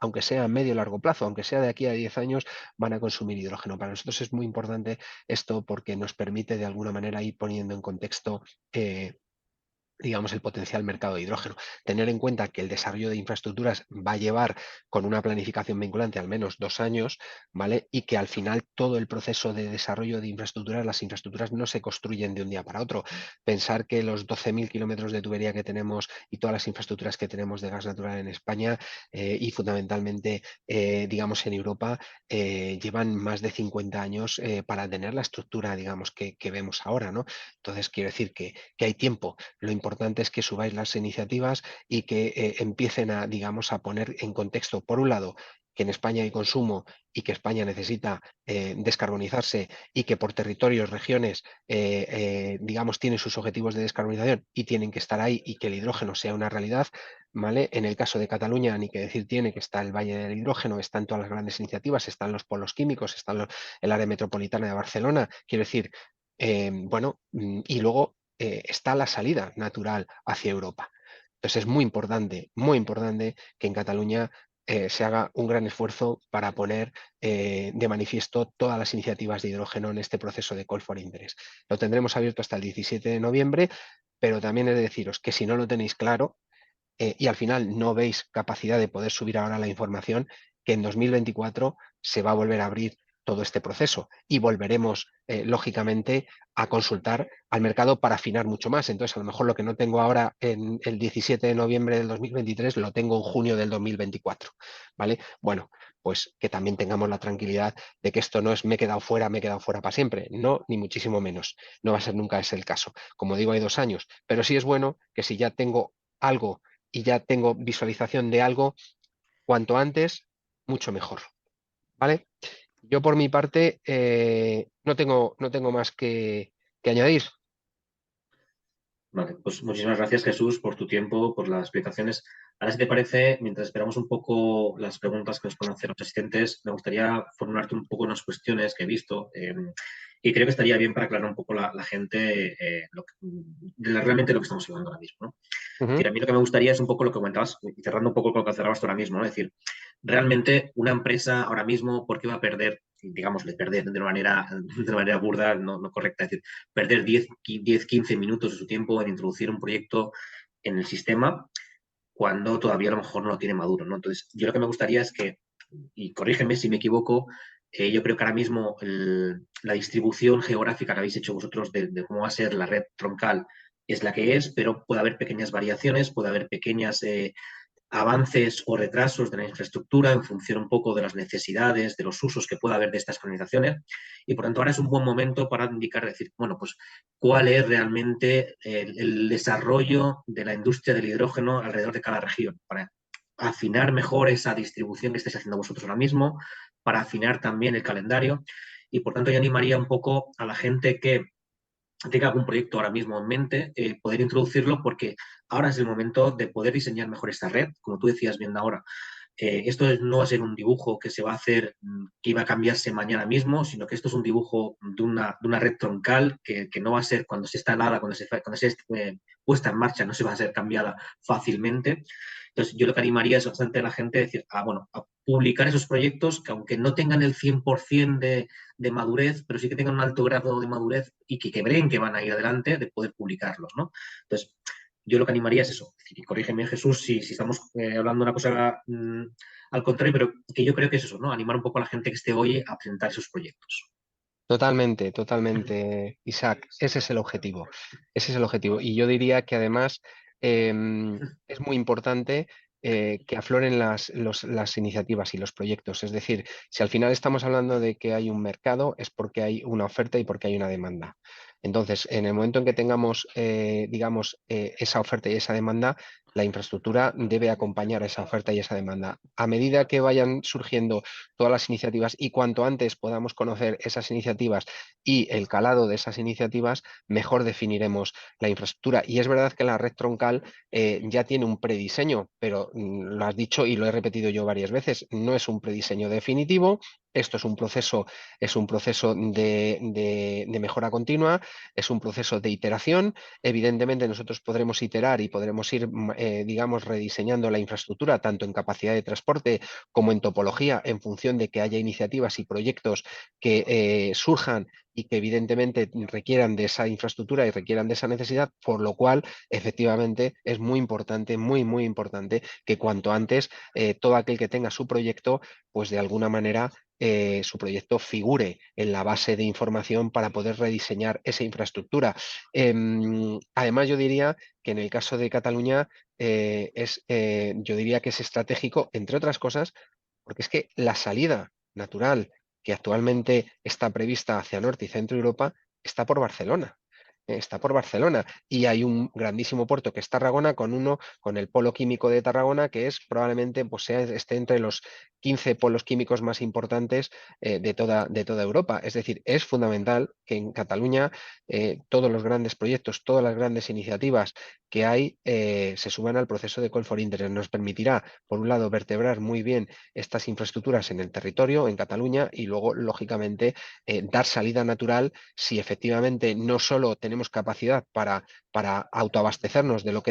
aunque sea a medio o largo plazo, aunque sea de aquí a 10 años, van a consumir hidrógeno. Para nosotros es muy importante esto porque nos permite de alguna manera ir poniendo en contexto digamos, el potencial mercado de hidrógeno. Tener en cuenta que el desarrollo de infraestructuras va a llevar con una planificación vinculante al menos 2 años, ¿vale? Y que al final todo el proceso de desarrollo de infraestructuras, las infraestructuras no se construyen de un día para otro. Pensar que los 12.000 kilómetros de tubería que tenemos y todas las infraestructuras que tenemos de gas natural en España y fundamentalmente, digamos, en Europa, llevan más de 50 años para tener la estructura, digamos, que vemos ahora, ¿no? Entonces, quiero decir que hay tiempo. Lo importante es que subáis las iniciativas y que empiecen a, digamos, a poner en contexto, por un lado, que en España hay consumo y que España necesita descarbonizarse, y que por territorios, regiones, digamos, tienen sus objetivos de descarbonización y tienen que estar ahí, y que el hidrógeno sea una realidad, ¿vale? En el caso de Cataluña, ni que decir tiene, que está el Valle del Hidrógeno, están todas las grandes iniciativas, están los polos químicos, el área metropolitana de Barcelona, quiero decir, bueno, y luego está la salida natural hacia Europa. Entonces es muy importante que en Cataluña se haga un gran esfuerzo para poner de manifiesto todas las iniciativas de hidrógeno en este proceso de Call for Interest. Lo tendremos abierto hasta el 17 de noviembre, pero también he de deciros que si no lo tenéis claro y al final no veis capacidad de poder subir ahora la información, que en 2024 se va a volver a abrir todo este proceso y volveremos, lógicamente, a consultar al mercado para afinar mucho más. Entonces, a lo mejor lo que no tengo ahora en el 17 de noviembre del 2023 lo tengo en junio del 2024, ¿vale? Bueno, pues que también tengamos la tranquilidad de que esto no es me he quedado fuera para siempre. No, ni muchísimo menos. No va a ser nunca ese el caso. Como digo, hay 2 años, pero sí es bueno que si ya tengo algo y ya tengo visualización de algo, cuanto antes, mucho mejor, ¿vale? Yo por mi parte no tengo más que añadir.
Vale, pues muchísimas gracias, Jesús, por tu tiempo, por las explicaciones. Ahora, si te parece, mientras esperamos un poco las preguntas que nos pueden hacer los asistentes, me gustaría formularte un poco unas cuestiones que he visto y creo que estaría bien para aclarar un poco la gente realmente lo que estamos hablando ahora mismo, ¿no? Es
Ujú.
decir, a mí lo que me gustaría es un poco lo que comentabas, y cerrando un poco con lo que cerrabas tú ahora mismo, ¿no? Es decir, realmente una empresa ahora mismo, ¿por qué va a perder, digámosle, perder de una manera burda, no correcta? Es decir, perder 15 minutos de su tiempo en introducir un proyecto en el sistema cuando todavía a lo mejor no lo tiene maduro, ¿no? Entonces, yo lo que me gustaría es que, y corrígeme si me equivoco, yo creo que ahora mismo la distribución geográfica que habéis hecho vosotros de cómo va a ser la red troncal es la que es, pero puede haber pequeñas variaciones, puede haber pequeñas avances o retrasos de la infraestructura en función un poco de las necesidades, de los usos que pueda haber de estas organizaciones. Y por tanto, ahora es un buen momento para indicar, decir, bueno, pues cuál es realmente el desarrollo de la industria del hidrógeno alrededor de cada región, para afinar mejor esa distribución que estáis haciendo vosotros ahora mismo, para afinar también el calendario. Y por tanto, yo animaría un poco a la gente que tenga algún proyecto ahora mismo en mente, poder introducirlo porque ahora es el momento de poder diseñar mejor esta red, como tú decías bien ahora. No va a ser un dibujo que se va a hacer, que iba a cambiarse mañana mismo, sino que esto es un dibujo de una red troncal que no va a ser cuando se está instalada, cuando se puesta en marcha, no se va a ser cambiada fácilmente. Entonces, yo lo que animaría es bastante a la gente a decir, bueno, a publicar esos proyectos que aunque no tengan el 100% de madurez, pero sí que tengan un alto grado de madurez y que creen que van a ir adelante, de poder publicarlos, ¿no? Entonces, yo lo que animaría es eso. Y corrígeme, Jesús, si estamos hablando de una cosa al contrario, pero que yo creo que es eso, ¿no? Animar un poco a la gente que esté hoy a presentar esos proyectos.
Totalmente, totalmente, Isaac. Ese es el objetivo. Ese es el objetivo. Y yo diría que además es muy importante que afloren las iniciativas y los proyectos. Es decir, si al final estamos hablando de que hay un mercado, es porque hay una oferta y porque hay una demanda. Entonces, en el momento en que tengamos, digamos, esa oferta y esa demanda, la infraestructura debe acompañar a esa oferta y esa demanda. A medida que vayan surgiendo todas las iniciativas y cuanto antes podamos conocer esas iniciativas y el calado de esas iniciativas, mejor definiremos la infraestructura. Y es verdad que la red troncal ya tiene un prediseño, pero lo has dicho y lo he repetido yo varias veces, no es un prediseño definitivo. Esto es un proceso de mejora continua, es un proceso de iteración. Evidentemente nosotros podremos iterar y podremos ir, digamos, rediseñando la infraestructura tanto en capacidad de transporte como en topología, en función de que haya iniciativas y proyectos que surjan y que evidentemente requieran de esa infraestructura y requieran de esa necesidad, por lo cual efectivamente es muy importante, muy, muy importante que cuanto antes todo aquel que tenga su proyecto, pues de alguna manera su proyecto figure en la base de información para poder rediseñar esa infraestructura. Además, yo diría que en el caso de Cataluña yo diría que es estratégico, entre otras cosas, porque es que la salida natural que actualmente está prevista hacia Norte y Centro Europa está por Barcelona. Está por Barcelona y hay un grandísimo puerto que es Tarragona con el polo químico de Tarragona que es probablemente pues esté entre los 15 polos químicos más importantes de toda Europa. Es decir, es fundamental que en Cataluña todos los grandes proyectos, todas las grandes iniciativas que hay se suban al proceso de Call for Interest. Nos permitirá, por un lado, vertebrar muy bien estas infraestructuras en el territorio, en Cataluña, y luego, lógicamente, dar salida natural si efectivamente no solo tenemos capacidad para autoabastecernos de lo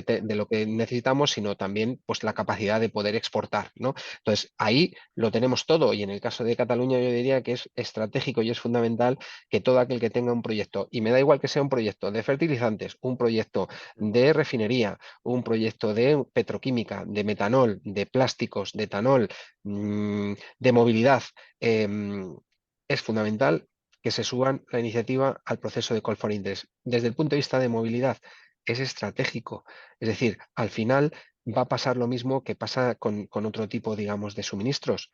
que necesitamos, sino también pues, la capacidad de poder exportar, ¿no? Entonces, ahí lo tenemos todo y en el caso de Cataluña yo diría que es estratégico y es fundamental que todo aquel que tenga un proyecto, y me da igual que sea un proyecto de fertilizantes, un proyecto de refinería, un proyecto de petroquímica, de metanol, de plásticos, de etanol, de movilidad, es fundamental que se suban la iniciativa al proceso de Call for Interest. Desde el punto de vista de movilidad, es estratégico. Es decir, al final va a pasar lo mismo que pasa con otro tipo, digamos, de suministros.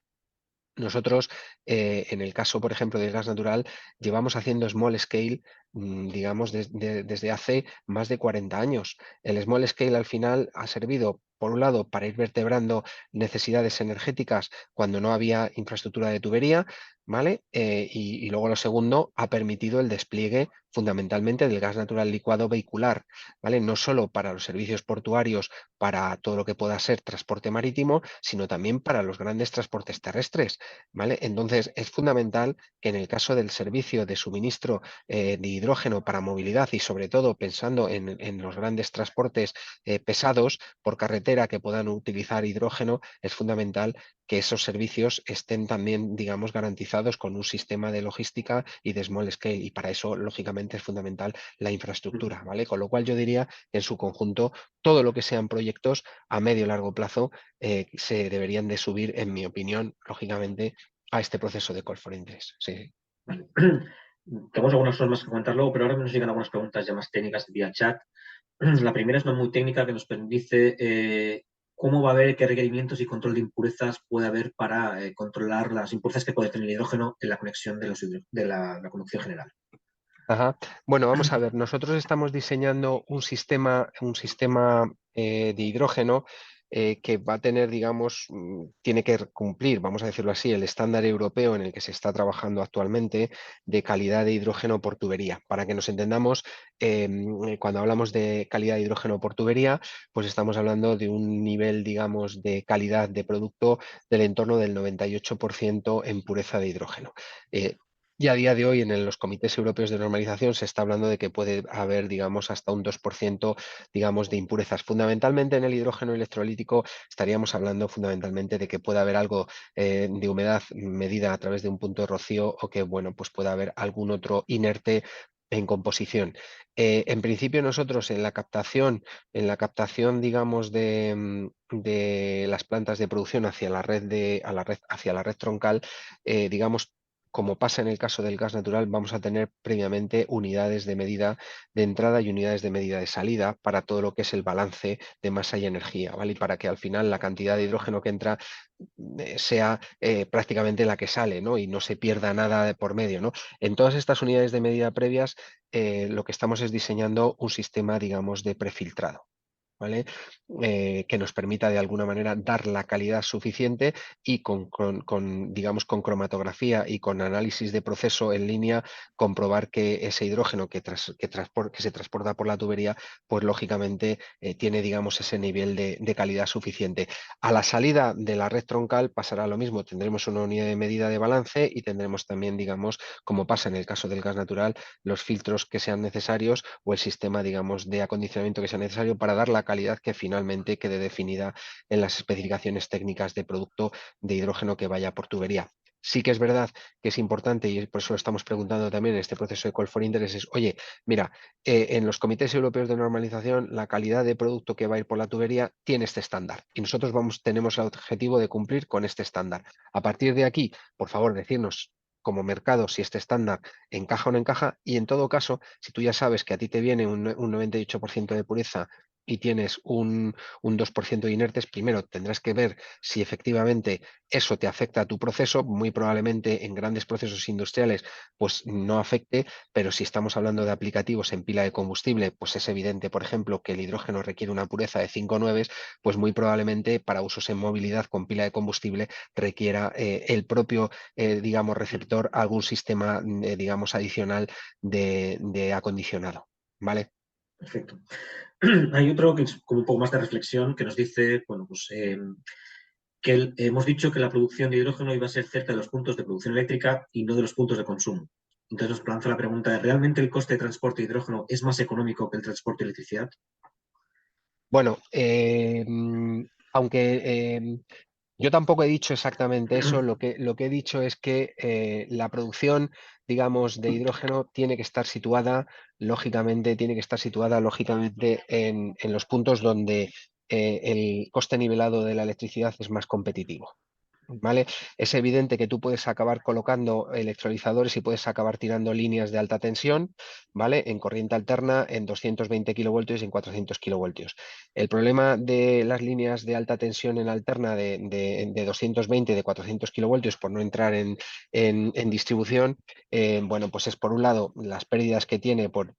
Nosotros, en el caso, por ejemplo, del gas natural, llevamos haciendo small scale digamos, desde hace más de 40 años. El small scale al final ha servido, por un lado, para ir vertebrando necesidades energéticas cuando no había infraestructura de tubería, ¿vale? Y luego lo segundo, ha permitido el despliegue fundamentalmente del gas natural licuado vehicular, ¿vale? No solo para los servicios portuarios, para todo lo que pueda ser transporte marítimo, sino también para los grandes transportes terrestres, ¿vale? Entonces, es fundamental que en el caso del servicio de suministro de hidrógeno para movilidad y sobre todo pensando en los grandes transportes pesados por carretera que puedan utilizar hidrógeno, es fundamental que esos servicios estén también, digamos, garantizados con un sistema de logística y de small scale, y para eso, lógicamente, es fundamental la infraestructura, ¿vale? Con lo cual yo diría que en su conjunto, todo lo que sean proyectos a medio y largo plazo se deberían de subir, en mi opinión, lógicamente, a este proceso de call for interest. Sí.
Vale. Tenemos algunas cosas más que comentar luego, pero ahora nos llegan algunas preguntas ya más técnicas vía chat. La primera es una muy técnica que nos dice cómo va a haber, qué requerimientos y control de impurezas puede haber para controlar las impurezas que puede tener el hidrógeno en la conexión de la conducción general.
Ajá. Bueno, vamos a ver, nosotros estamos diseñando un sistema de hidrógeno que va a tener, digamos, tiene que cumplir, vamos a decirlo así, el estándar europeo en el que se está trabajando actualmente de calidad de hidrógeno por tubería. Para que nos entendamos, cuando hablamos de calidad de hidrógeno por tubería, pues estamos hablando de un nivel, digamos, de calidad de producto del entorno del 98% en pureza de hidrógeno. Y a día de hoy en los comités europeos de normalización se está hablando de que puede haber, digamos, hasta un 2%, digamos, de impurezas. Fundamentalmente en el hidrógeno electrolítico estaríamos hablando fundamentalmente de que puede haber algo de humedad medida a través de un punto de rocío o que, bueno, pues pueda haber algún otro inerte en composición. En principio nosotros en la captación, digamos, de las plantas de producción hacia la red hacia la red troncal, digamos, como pasa en el caso del gas natural, vamos a tener previamente unidades de medida de entrada y unidades de medida de salida para todo lo que es el balance de masa y energía, ¿vale? Y para que al final la cantidad de hidrógeno que entra sea prácticamente la que sale, ¿no? Y no se pierda nada de por medio, ¿no? En todas estas unidades de medida previas, lo que estamos es diseñando un sistema, digamos, de prefiltrado, ¿vale? Que nos permita de alguna manera dar la calidad suficiente y digamos, con cromatografía y con análisis de proceso en línea, comprobar que ese hidrógeno que se transporta por la tubería, pues lógicamente tiene, digamos, ese nivel de calidad suficiente. A la salida de la red troncal pasará lo mismo, tendremos una unidad de medida de balance y tendremos también, digamos, como pasa en el caso del gas natural, los filtros que sean necesarios o el sistema, digamos, de acondicionamiento que sea necesario para dar la calidad que finalmente quede definida en las especificaciones técnicas de producto de hidrógeno que vaya por tubería. Sí que es verdad que es importante, y por eso lo estamos preguntando también en este proceso de Call for Interest, es, oye, mira, en los comités europeos de normalización, la calidad de producto que va a ir por la tubería tiene este estándar y nosotros tenemos el objetivo de cumplir con este estándar. A partir de aquí, por favor, decirnos como mercado si este estándar encaja o no encaja, y en todo caso, si tú ya sabes que a ti te viene un 98% de pureza y tienes un 2% de inertes, primero tendrás que ver si efectivamente eso te afecta a tu proceso. Muy probablemente en grandes procesos industriales pues no afecte, pero si estamos hablando de aplicativos en pila de combustible, pues es evidente, por ejemplo, que el hidrógeno requiere una pureza de 5,9, pues muy probablemente para usos en movilidad con pila de combustible requiera el propio, digamos, receptor algún sistema, digamos, adicional de acondicionado, ¿vale?
Perfecto. Hay otro que es como un poco más de reflexión que nos dice, bueno, pues que hemos dicho que la producción de hidrógeno iba a ser cerca de los puntos de producción eléctrica y no de los puntos de consumo. Entonces nos lanza la pregunta, ¿realmente el coste de transporte de hidrógeno es más económico que el transporte de electricidad?
Bueno, aunque yo tampoco he dicho exactamente eso, lo que he dicho es que la producción, digamos, de hidrógeno tiene que estar situada, lógicamente, en los puntos donde el coste nivelado de la electricidad es más competitivo, ¿vale? Es evidente que tú puedes acabar colocando electrolizadores y puedes acabar tirando líneas de alta tensión, ¿vale? En corriente alterna, en 220 kilovoltios y en 400 kilovoltios. El problema de las líneas de alta tensión en alterna de 220 y de 400 kilovoltios, por no entrar en distribución, bueno, pues es por un lado las pérdidas que tiene por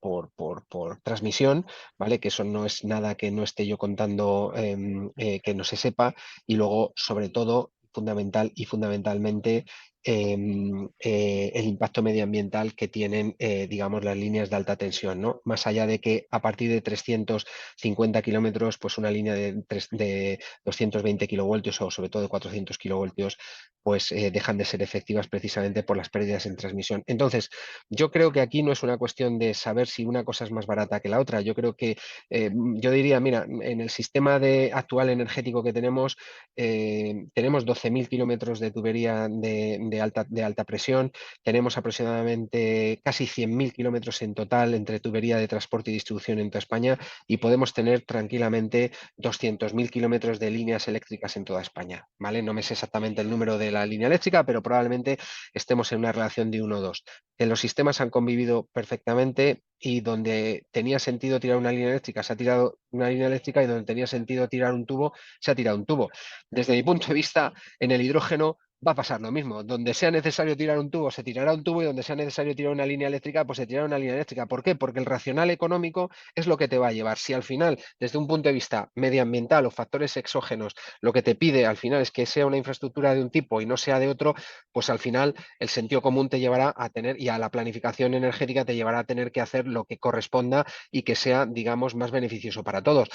transmisión, ¿vale? Que eso no es nada que no esté yo contando, que no se sepa, y luego, sobre todo, fundamentalmente, el impacto medioambiental que tienen, digamos, las líneas de alta tensión, ¿no? Más allá de que a partir de 350 kilómetros, pues una línea de 220 kilovoltios o sobre todo de 400 kilovoltios, pues dejan de ser efectivas precisamente por las pérdidas en transmisión. Entonces, yo creo que aquí no es una cuestión de saber si una cosa es más barata que la otra. Yo creo que, yo diría, mira, en el sistema actual energético que tenemos 12.000 kilómetros de tubería de alta presión, tenemos aproximadamente casi 100.000 kilómetros en total entre tubería de transporte y distribución en toda España, y podemos tener tranquilamente 200.000 kilómetros de líneas eléctricas en toda España, ¿vale? No me sé exactamente el número de la línea eléctrica, pero probablemente estemos en una relación de 1 o 2. Que los sistemas han convivido perfectamente, y donde tenía sentido tirar una línea eléctrica se ha tirado una línea eléctrica, y donde tenía sentido tirar un tubo se ha tirado un tubo. Desde mi punto de vista, en el hidrógeno va a pasar lo mismo. Donde sea necesario tirar un tubo, se tirará un tubo, y donde sea necesario tirar una línea eléctrica, pues se tirará una línea eléctrica. ¿Por qué? Porque el racional económico es lo que te va a llevar. Si al final, desde un punto de vista medioambiental o factores exógenos, lo que te pide al final es que sea una infraestructura de un tipo y no sea de otro, pues al final el sentido común te llevará a tener, y a la planificación energética te llevará a tener que hacer lo que corresponda y que sea, digamos, más beneficioso para todos.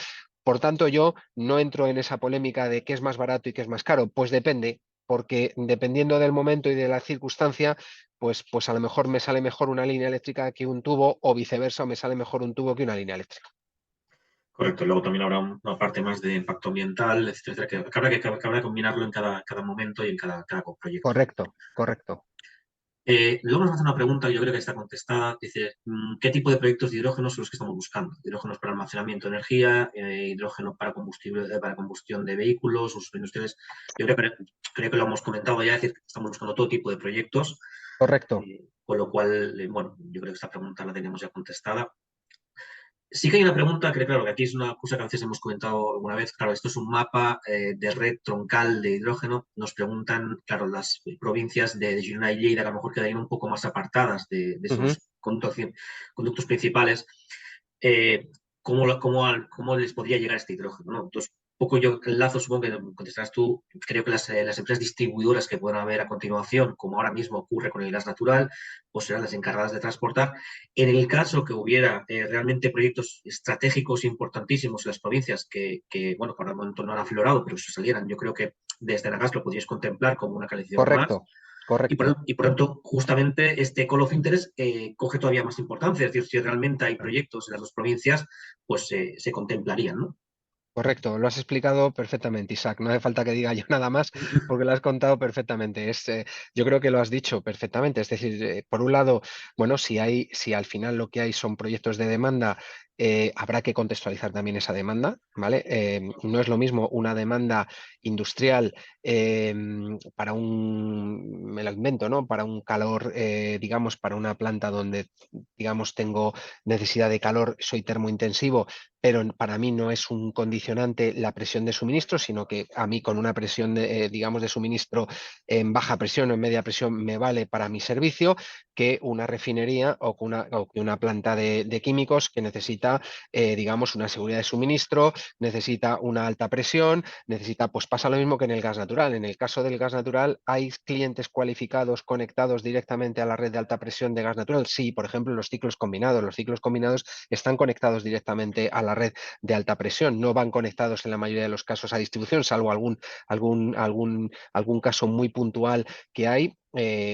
Por tanto, yo no entro en esa polémica de qué es más barato y qué es más caro. Pues depende, porque dependiendo del momento y de la circunstancia, pues a lo mejor me sale mejor una línea eléctrica que un tubo, o viceversa, o me sale mejor un tubo que una línea eléctrica.
Correcto. Luego también habrá una parte más de impacto ambiental, etcétera, que habrá que combinarlo en cada momento y en cada proyecto.
Correcto, correcto.
Luego nos hace una pregunta que yo creo que está contestada. Dice, ¿qué tipo de proyectos de hidrógeno son los que estamos buscando? Hidrógenos para almacenamiento de energía, hidrógeno para combustible, para combustión de vehículos, usos industriales. Yo creo que lo hemos comentado ya, es decir, que estamos buscando todo tipo de proyectos,
Correcto.
con lo cual, bueno, yo creo que esta pregunta la tenemos ya contestada. Sí que hay una pregunta que, claro, que aquí es una cosa que a veces hemos comentado alguna vez. Claro, esto es un mapa de red troncal de hidrógeno. Nos preguntan, claro, las provincias de Girona y Lleida, que a lo mejor quedarían un poco más apartadas de esos conductos principales. ¿Cómo les podría llegar este hidrógeno, ¿no? Entonces, poco yo enlazo, supongo que contestarás tú. Creo que las empresas distribuidoras que puedan haber a continuación, como ahora mismo ocurre con el gas natural, pues serán las encargadas de transportar. En el caso que hubiera realmente proyectos estratégicos importantísimos en las provincias bueno, por el momento no han aflorado, pero si salieran, yo creo que desde Nagas lo podríais contemplar como una canalización más.
Correcto, correcto.
Y por tanto, justamente este Call of Interest coge todavía más importancia. Es decir, si realmente hay proyectos en las dos provincias, pues se contemplarían, ¿no?
Correcto, lo has explicado perfectamente, Isaac. No hace falta que diga yo nada más, porque lo has contado perfectamente. Yo creo que lo has dicho perfectamente. Es decir, por un lado, bueno, si al final lo que hay son proyectos de demanda, habrá que contextualizar también esa demanda, ¿vale? No es lo mismo una demanda industrial para me lo invento, ¿no? Para un calor, digamos, para una planta donde, digamos, tengo necesidad de calor, soy termointensivo, pero para mí no es un condicionante la presión de suministro, sino que a mí con una presión, digamos, de suministro en baja presión o en media presión me vale para mi servicio, que una refinería o que una planta de químicos que necesita, digamos, una seguridad de suministro, necesita una alta presión, pues pasa lo mismo que en el gas natural. En el caso del gas natural, ¿hay clientes cualificados conectados directamente a la red de alta presión de gas natural? Sí, por ejemplo, los ciclos combinados. Los ciclos combinados están conectados directamente a la red de alta presión. No van conectados en la mayoría de los casos a distribución, salvo algún caso muy puntual que hay.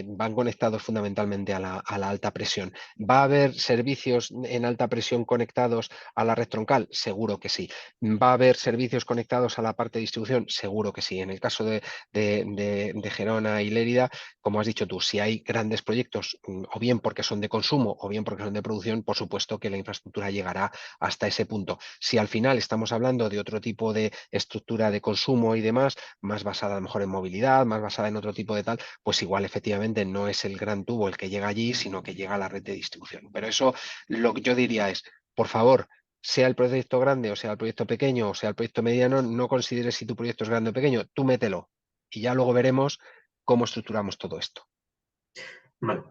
van conectados fundamentalmente a la alta presión. ¿Va a haber servicios en alta presión conectados a la red troncal? Seguro que sí. ¿Va a haber servicios conectados a la parte de distribución? Seguro que sí. En el caso de Gerona y Lérida, como has dicho tú, si hay grandes proyectos, o bien porque son de consumo o bien porque son de producción, por supuesto que la infraestructura llegará hasta ese punto. Si al final estamos hablando de otro tipo de estructura de consumo y demás, más basada a lo mejor en movilidad, más basada en otro tipo de tal, pues igual efectivamente no es el gran tubo el que llega allí, sino que llega a la red de distribución. Pero eso lo que yo diría es, por favor, sea el proyecto grande o sea el proyecto pequeño o sea el proyecto mediano, no consideres si tu proyecto es grande o pequeño, tú mételo y ya luego veremos cómo estructuramos todo esto.
Vale.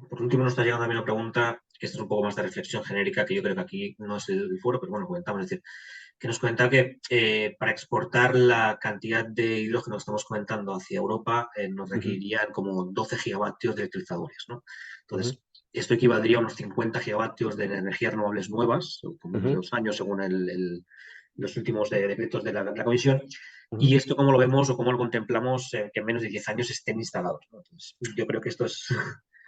Por último, nos está llegando también una pregunta, que esta es un poco más de reflexión genérica, que yo creo que aquí no es el foro, pero bueno, comentamos, es decir, que nos comenta que para exportar la cantidad de hidrógeno que estamos comentando hacia Europa nos requerirían como 12 gigavatios de electrolizadores, ¿no? Entonces, esto equivaldría a unos 50 gigavatios de energías renovables nuevas, como en 2 años, según los últimos decretos de la Comisión. Y esto, ¿cómo lo vemos o cómo lo contemplamos que en menos de 10 años estén instalados, ¿no? Entonces, yo creo que esto es...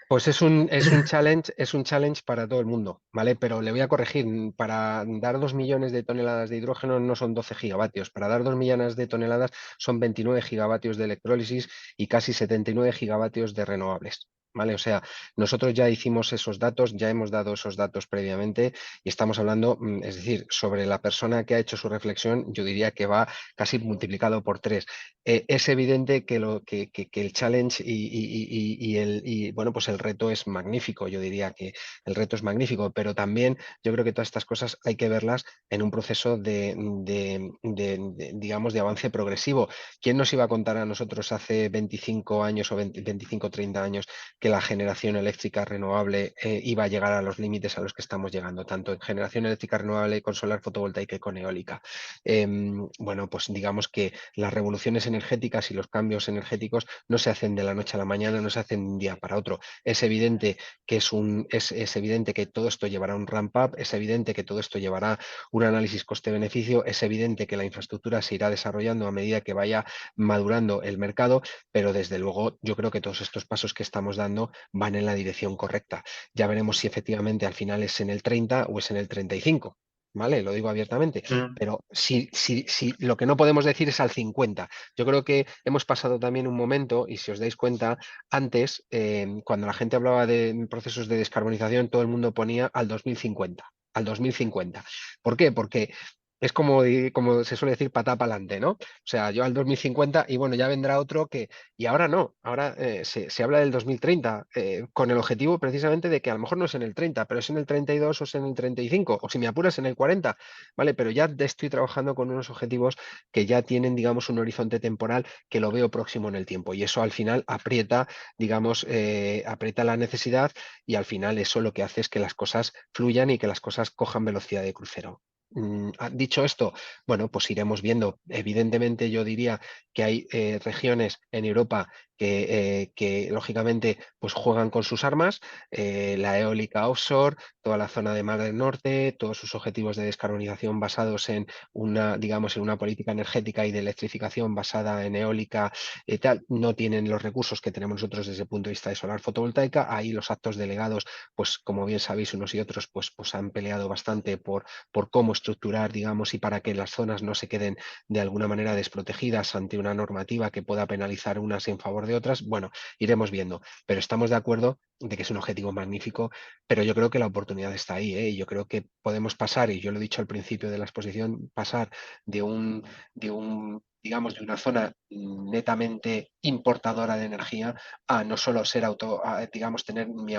Pues es un challenge para todo el mundo, ¿vale? Pero le voy a corregir, para dar 2 millones de toneladas de hidrógeno no son 12 gigavatios, para dar 2 millones de toneladas son 29 gigavatios de electrólisis y casi 79 gigavatios de renovables. ¿Vale? O sea, nosotros ya hicimos esos datos, ya hemos dado esos datos previamente y estamos hablando, es decir, sobre la persona que ha hecho su reflexión, yo diría que va casi multiplicado por 3. Es evidente que el challenge bueno, pues el reto es magnífico. Yo diría que el reto es magnífico, pero también yo creo que todas estas cosas hay que verlas en un proceso digamos, de avance progresivo. ¿Quién nos iba a contar a nosotros hace 25 años o 25 o 30 años que la generación eléctrica renovable iba a llegar a los límites a los que estamos llegando, tanto en generación eléctrica renovable con solar fotovoltaica y con eólica? Bueno, pues digamos que las revoluciones energéticas y los cambios energéticos no se hacen de la noche a la mañana, no se hacen de un día para otro. Es evidente que es evidente que todo esto llevará un ramp up, es evidente que todo esto llevará un análisis coste-beneficio, es evidente que la infraestructura se irá desarrollando a medida que vaya madurando el mercado, pero desde luego yo creo que todos estos pasos que estamos dando van en la dirección correcta. Ya veremos si efectivamente al final es en el 30 o es en el 35. ¿Vale? Lo digo abiertamente, pero si lo que no podemos decir es al 50. Yo creo que hemos pasado también un momento, y si os dais cuenta, antes, cuando la gente hablaba de procesos de descarbonización, todo el mundo ponía al 2050. Al 2050. ¿Por qué? Porque es como se suele decir, patá para adelante, ¿no? O sea, yo al 2050 y bueno, ya vendrá otro que... Y ahora no, ahora se habla del 2030 con el objetivo precisamente de que a lo mejor no es en el 30, pero es en el 32 o es en el 35, o si me apuras en el 40, ¿vale? Pero ya estoy trabajando con unos objetivos que ya tienen, digamos, un horizonte temporal que lo veo próximo en el tiempo y eso al final aprieta, digamos, aprieta la necesidad y al final eso lo que hace es que las cosas fluyan y que las cosas cojan velocidad de crucero. Dicho esto, bueno, pues iremos viendo. Evidentemente yo diría que hay regiones en Europa que lógicamente pues juegan con sus armas, la eólica offshore, toda la zona de Mar del Norte, todos sus objetivos de descarbonización basados en digamos, en una política energética y de electrificación basada en eólica y tal, no tienen los recursos que tenemos nosotros desde el punto de vista de solar fotovoltaica. Ahí los actos delegados, pues como bien sabéis unos y otros, pues han peleado bastante por cómo estructurar, digamos, y para que las zonas no se queden de alguna manera desprotegidas ante una normativa que pueda penalizar unas en favor de otras. Bueno, iremos viendo, pero estamos de acuerdo de que es un objetivo magnífico, pero yo creo que la oportunidad está ahí, ¿eh? Y yo creo que podemos pasar, y yo lo he dicho al principio de la exposición, pasar digamos, de una zona netamente importadora de energía a no solo ser digamos, tener mi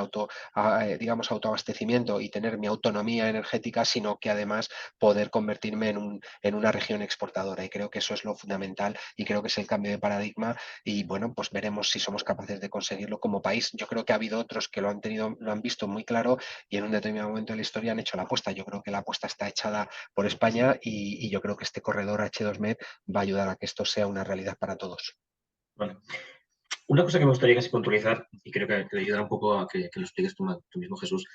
digamos, autoabastecimiento y tener mi autonomía energética, sino que además poder convertirme en una región exportadora. Y creo que eso es lo fundamental y creo que es el cambio de paradigma y bueno, pues veremos si somos capaces de conseguirlo como país. Yo creo que ha habido otros que lo han visto muy claro y en un determinado momento de la historia han hecho la apuesta. Yo creo que la apuesta está echada por España y yo creo que este corredor H2Med va a ayudar a que esto sea una realidad para todos.
Vale. Una cosa que me gustaría casi puntualizar, y creo que le ayudará un poco a que lo expliques tú mismo, Jesús.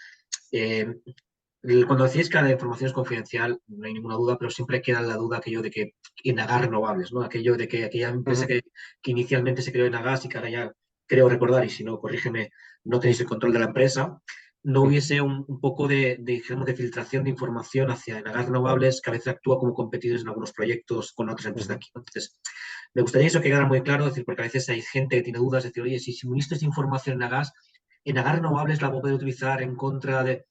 Cuando decís que la información es confidencial, no hay ninguna duda, pero siempre queda la duda aquello de que Enagás Renovables, ¿no? Aquello de que aquella empresa que inicialmente se creó Enagás y que ahora ya creo recordar, y si no, corrígeme, no tenéis el control de la empresa, no hubiese un poco digamos, de filtración de información hacia Enagás Renovables, que a veces actúa como competidores en algunos proyectos con otras empresas de aquí. Entonces, me gustaría eso que quedara muy claro, decir, porque a veces hay gente que tiene dudas, decir, oye, si suministro esta información en Enagás Renovables la voy a poder utilizar en contra de...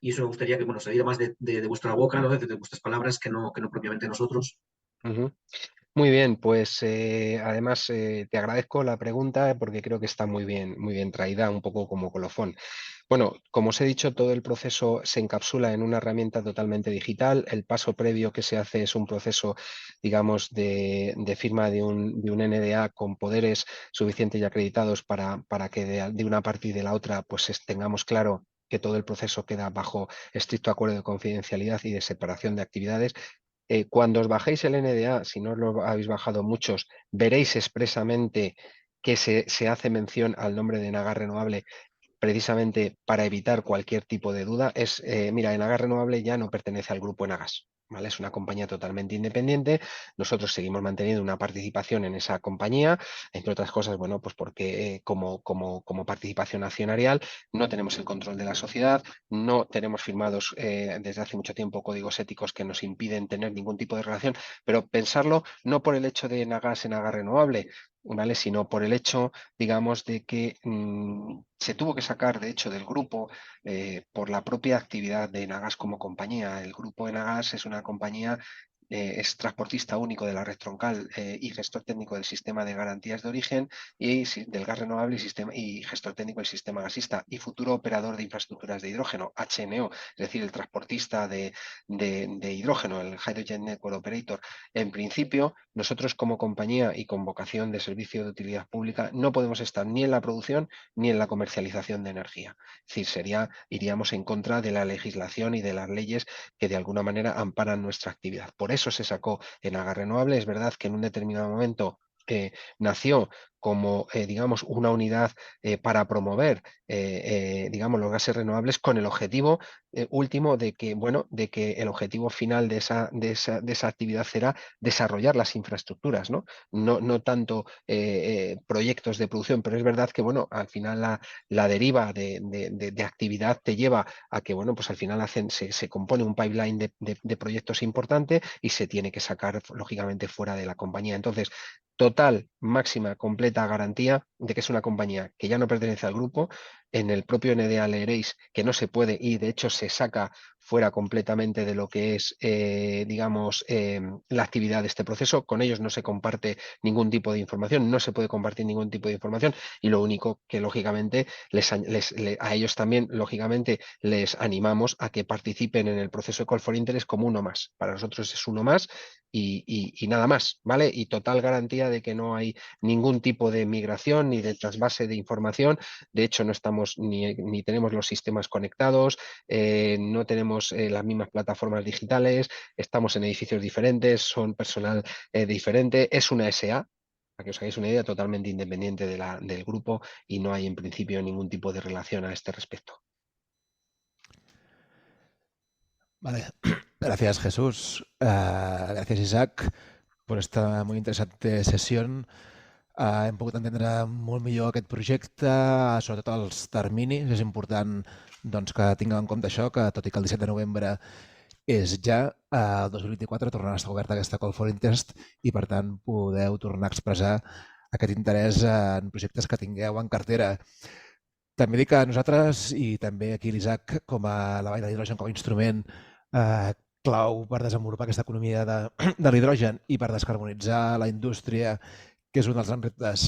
Y eso me gustaría que, bueno, saliera más de vuestra boca, ¿no? de vuestras palabras, que no propiamente nosotros.
Ujú. Muy bien, pues además te agradezco la pregunta porque creo que está muy bien traída, un poco como colofón. Bueno, como os he dicho, todo el proceso se encapsula en una herramienta totalmente digital. El paso previo que se hace es un proceso, digamos, de firma de un NDA con poderes suficientes y acreditados para que de una parte y de la otra pues tengamos claro que todo el proceso queda bajo estricto acuerdo de confidencialidad y de separación de actividades. Cuando os bajéis el NDA, si no os lo habéis bajado muchos, veréis expresamente que se hace mención al nombre de Enagás Renovable precisamente para evitar cualquier tipo de duda. Mira, Enagás Renovable ya no pertenece al grupo Enagás, ¿vale? Es una compañía totalmente independiente. Nosotros seguimos manteniendo una participación en esa compañía, entre otras cosas, bueno, pues porque como participación accionarial no tenemos el control de la sociedad, no tenemos firmados desde hace mucho tiempo códigos éticos que nos impiden tener ningún tipo de relación, pero pensarlo no por el hecho de Enagás Renovable, ¿vale? Sino por el hecho, digamos, de que se tuvo que sacar, de hecho, del grupo por la propia actividad de Enagás como compañía. El grupo Enagás es una compañía, es transportista único de la red troncal y gestor técnico del sistema de garantías de origen y del gas renovable y gestor técnico del sistema gasista y futuro operador de infraestructuras de hidrógeno, HNO, es decir, el transportista de hidrógeno, el Hydrogen Network Operator. En principio, nosotros como compañía y con vocación de servicio de utilidad pública no podemos estar ni en la producción ni en la comercialización de energía. Es decir, iríamos en contra de la legislación y de las leyes que de alguna manera amparan nuestra actividad. Por eso se sacó Enagás Renovable. Es verdad que en un determinado momento nació como, digamos, una unidad para promover, digamos, los gases renovables con el objetivo último de que, bueno, de que el objetivo final de esa actividad será desarrollar las infraestructuras, ¿no? No tanto proyectos de producción, pero es verdad que, bueno, al final la deriva de actividad te lleva a que, bueno, pues al final se compone un pipeline de proyectos importante y se tiene que sacar, lógicamente, fuera de la compañía. Entonces, total, máxima, completa garantía de que es una compañía que ya no pertenece al grupo. En el propio NDA leeréis que no se puede y de hecho se saca fuera completamente de lo que es, digamos, la actividad de este proceso. Con ellos no se comparte ningún tipo de información, no se puede compartir ningún tipo de información y lo único que lógicamente a ellos también, lógicamente, les animamos a que participen en el proceso de Call for Interest como uno más. Para nosotros es uno más y nada más, ¿vale? Y total garantía de que no hay ningún tipo de migración ni de trasvase de información. De hecho, no estamos ni tenemos los sistemas conectados, no tenemos las mismas plataformas digitales, estamos en edificios diferentes, son personal diferente, es una SA, para que os hagáis una idea, totalmente independiente del grupo y no hay en principio ningún tipo de relación a este respecto.
Vale. Gracias, Jesús. Gracias, Isaac, por esta muy interesante sessió. Hem pogut entendre molt millor aquest projecte, sobretot els terminis. És important doncs, que tinguem en compte això, que tot i que el 17 de novembre és ja, el 2024 tornarà a estar oberta aquesta Call for Interest i, per tant, podeu tornar a expressar aquest interès en projectes que tingueu en cartera. També dic que nosaltres, i també aquí l'Isaac, com a la Vall de l'Hidrogen, com a instrument clau per desenvolupar aquesta economia de l'hidrogen i per descarbonitzar la indústria, que és un dels grans reptes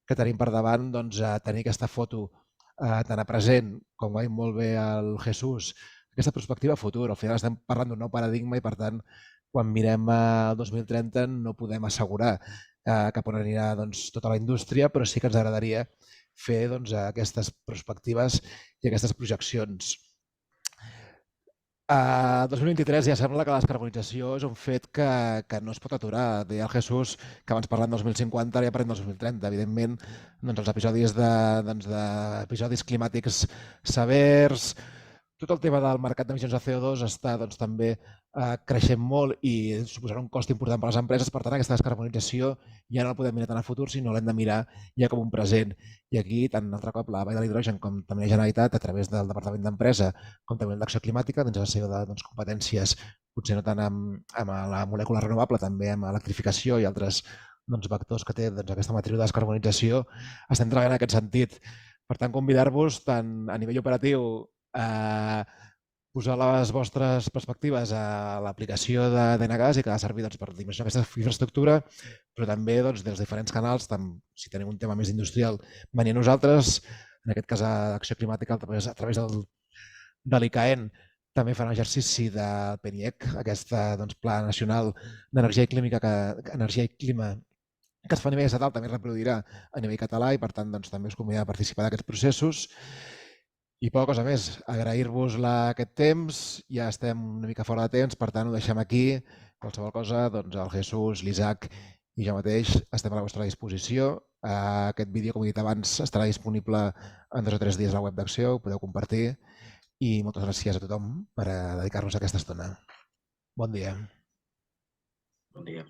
que tenim per davant, doncs, tenir aquesta foto tan a present, com va dir molt bé el Jesús, aquesta perspectiva futura. Al final estem parlant d'un nou paradigma i, per tant, quan mirem el 2030 no podem assegurar cap on anirà doncs, tota la indústria, però sí que ens agradaria fer doncs, aquestes perspectives i aquestes projeccions. El 2023 ja sembla que la descarbonització és un fet que no es pot aturar. Deia el Jesús que abans parlant del 2050, ara ja parlem del 2030. Evidentment, doncs, els episodis climàtics severs, Tot el tema del mercat d'emissions de CO2 està també creixent molt i suposarà un cost important per a les empreses. Per tant, aquesta descarbonització ja no la podem mirar tant a futur, sinó l'hem de mirar ja com un present. I aquí, tant altre cop, la Vall de l'Hidrogen com també la Generalitat, a través del Departament d'Empresa, com també l'Acció Climàtica, dins de les seves competències, potser no tant amb la molècula renovable, també amb electrificació i altres vectors que té aquesta matriu de descarbonització, estem treballant en aquest sentit. Per tant, convidar-vos tant a nivell operatiu a posar les vostres perspectives a l'aplicació d'Enagas i que ha de servir per dimensionar aquesta infraestructura, però també des dels diferents canals, si tenim un tema més industrial, venir a nosaltres, en aquest cas a Acció Climàtica a través de l'ICAEN, també fan exercici del PENIEC, aquest Pla Nacional d'Energia i Clima que es fa a nivell estatal, també es reproduirà a nivell català i, per tant, també us convidem a participar d'aquests processos. I poca cosa més, agrair-vos aquest temps, ja estem una mica fora de temps, per tant ho deixem aquí. Qualsevol cosa, el Jesús, l'Isaac i jo mateix estem a la vostra disposició. Aquest vídeo, com he dit abans, estarà disponible en 2 o 3 dies a la web d'Acció, ho podeu compartir i moltes gràcies a tothom per dedicar-nos a aquesta estona. Bon dia.
Bon dia.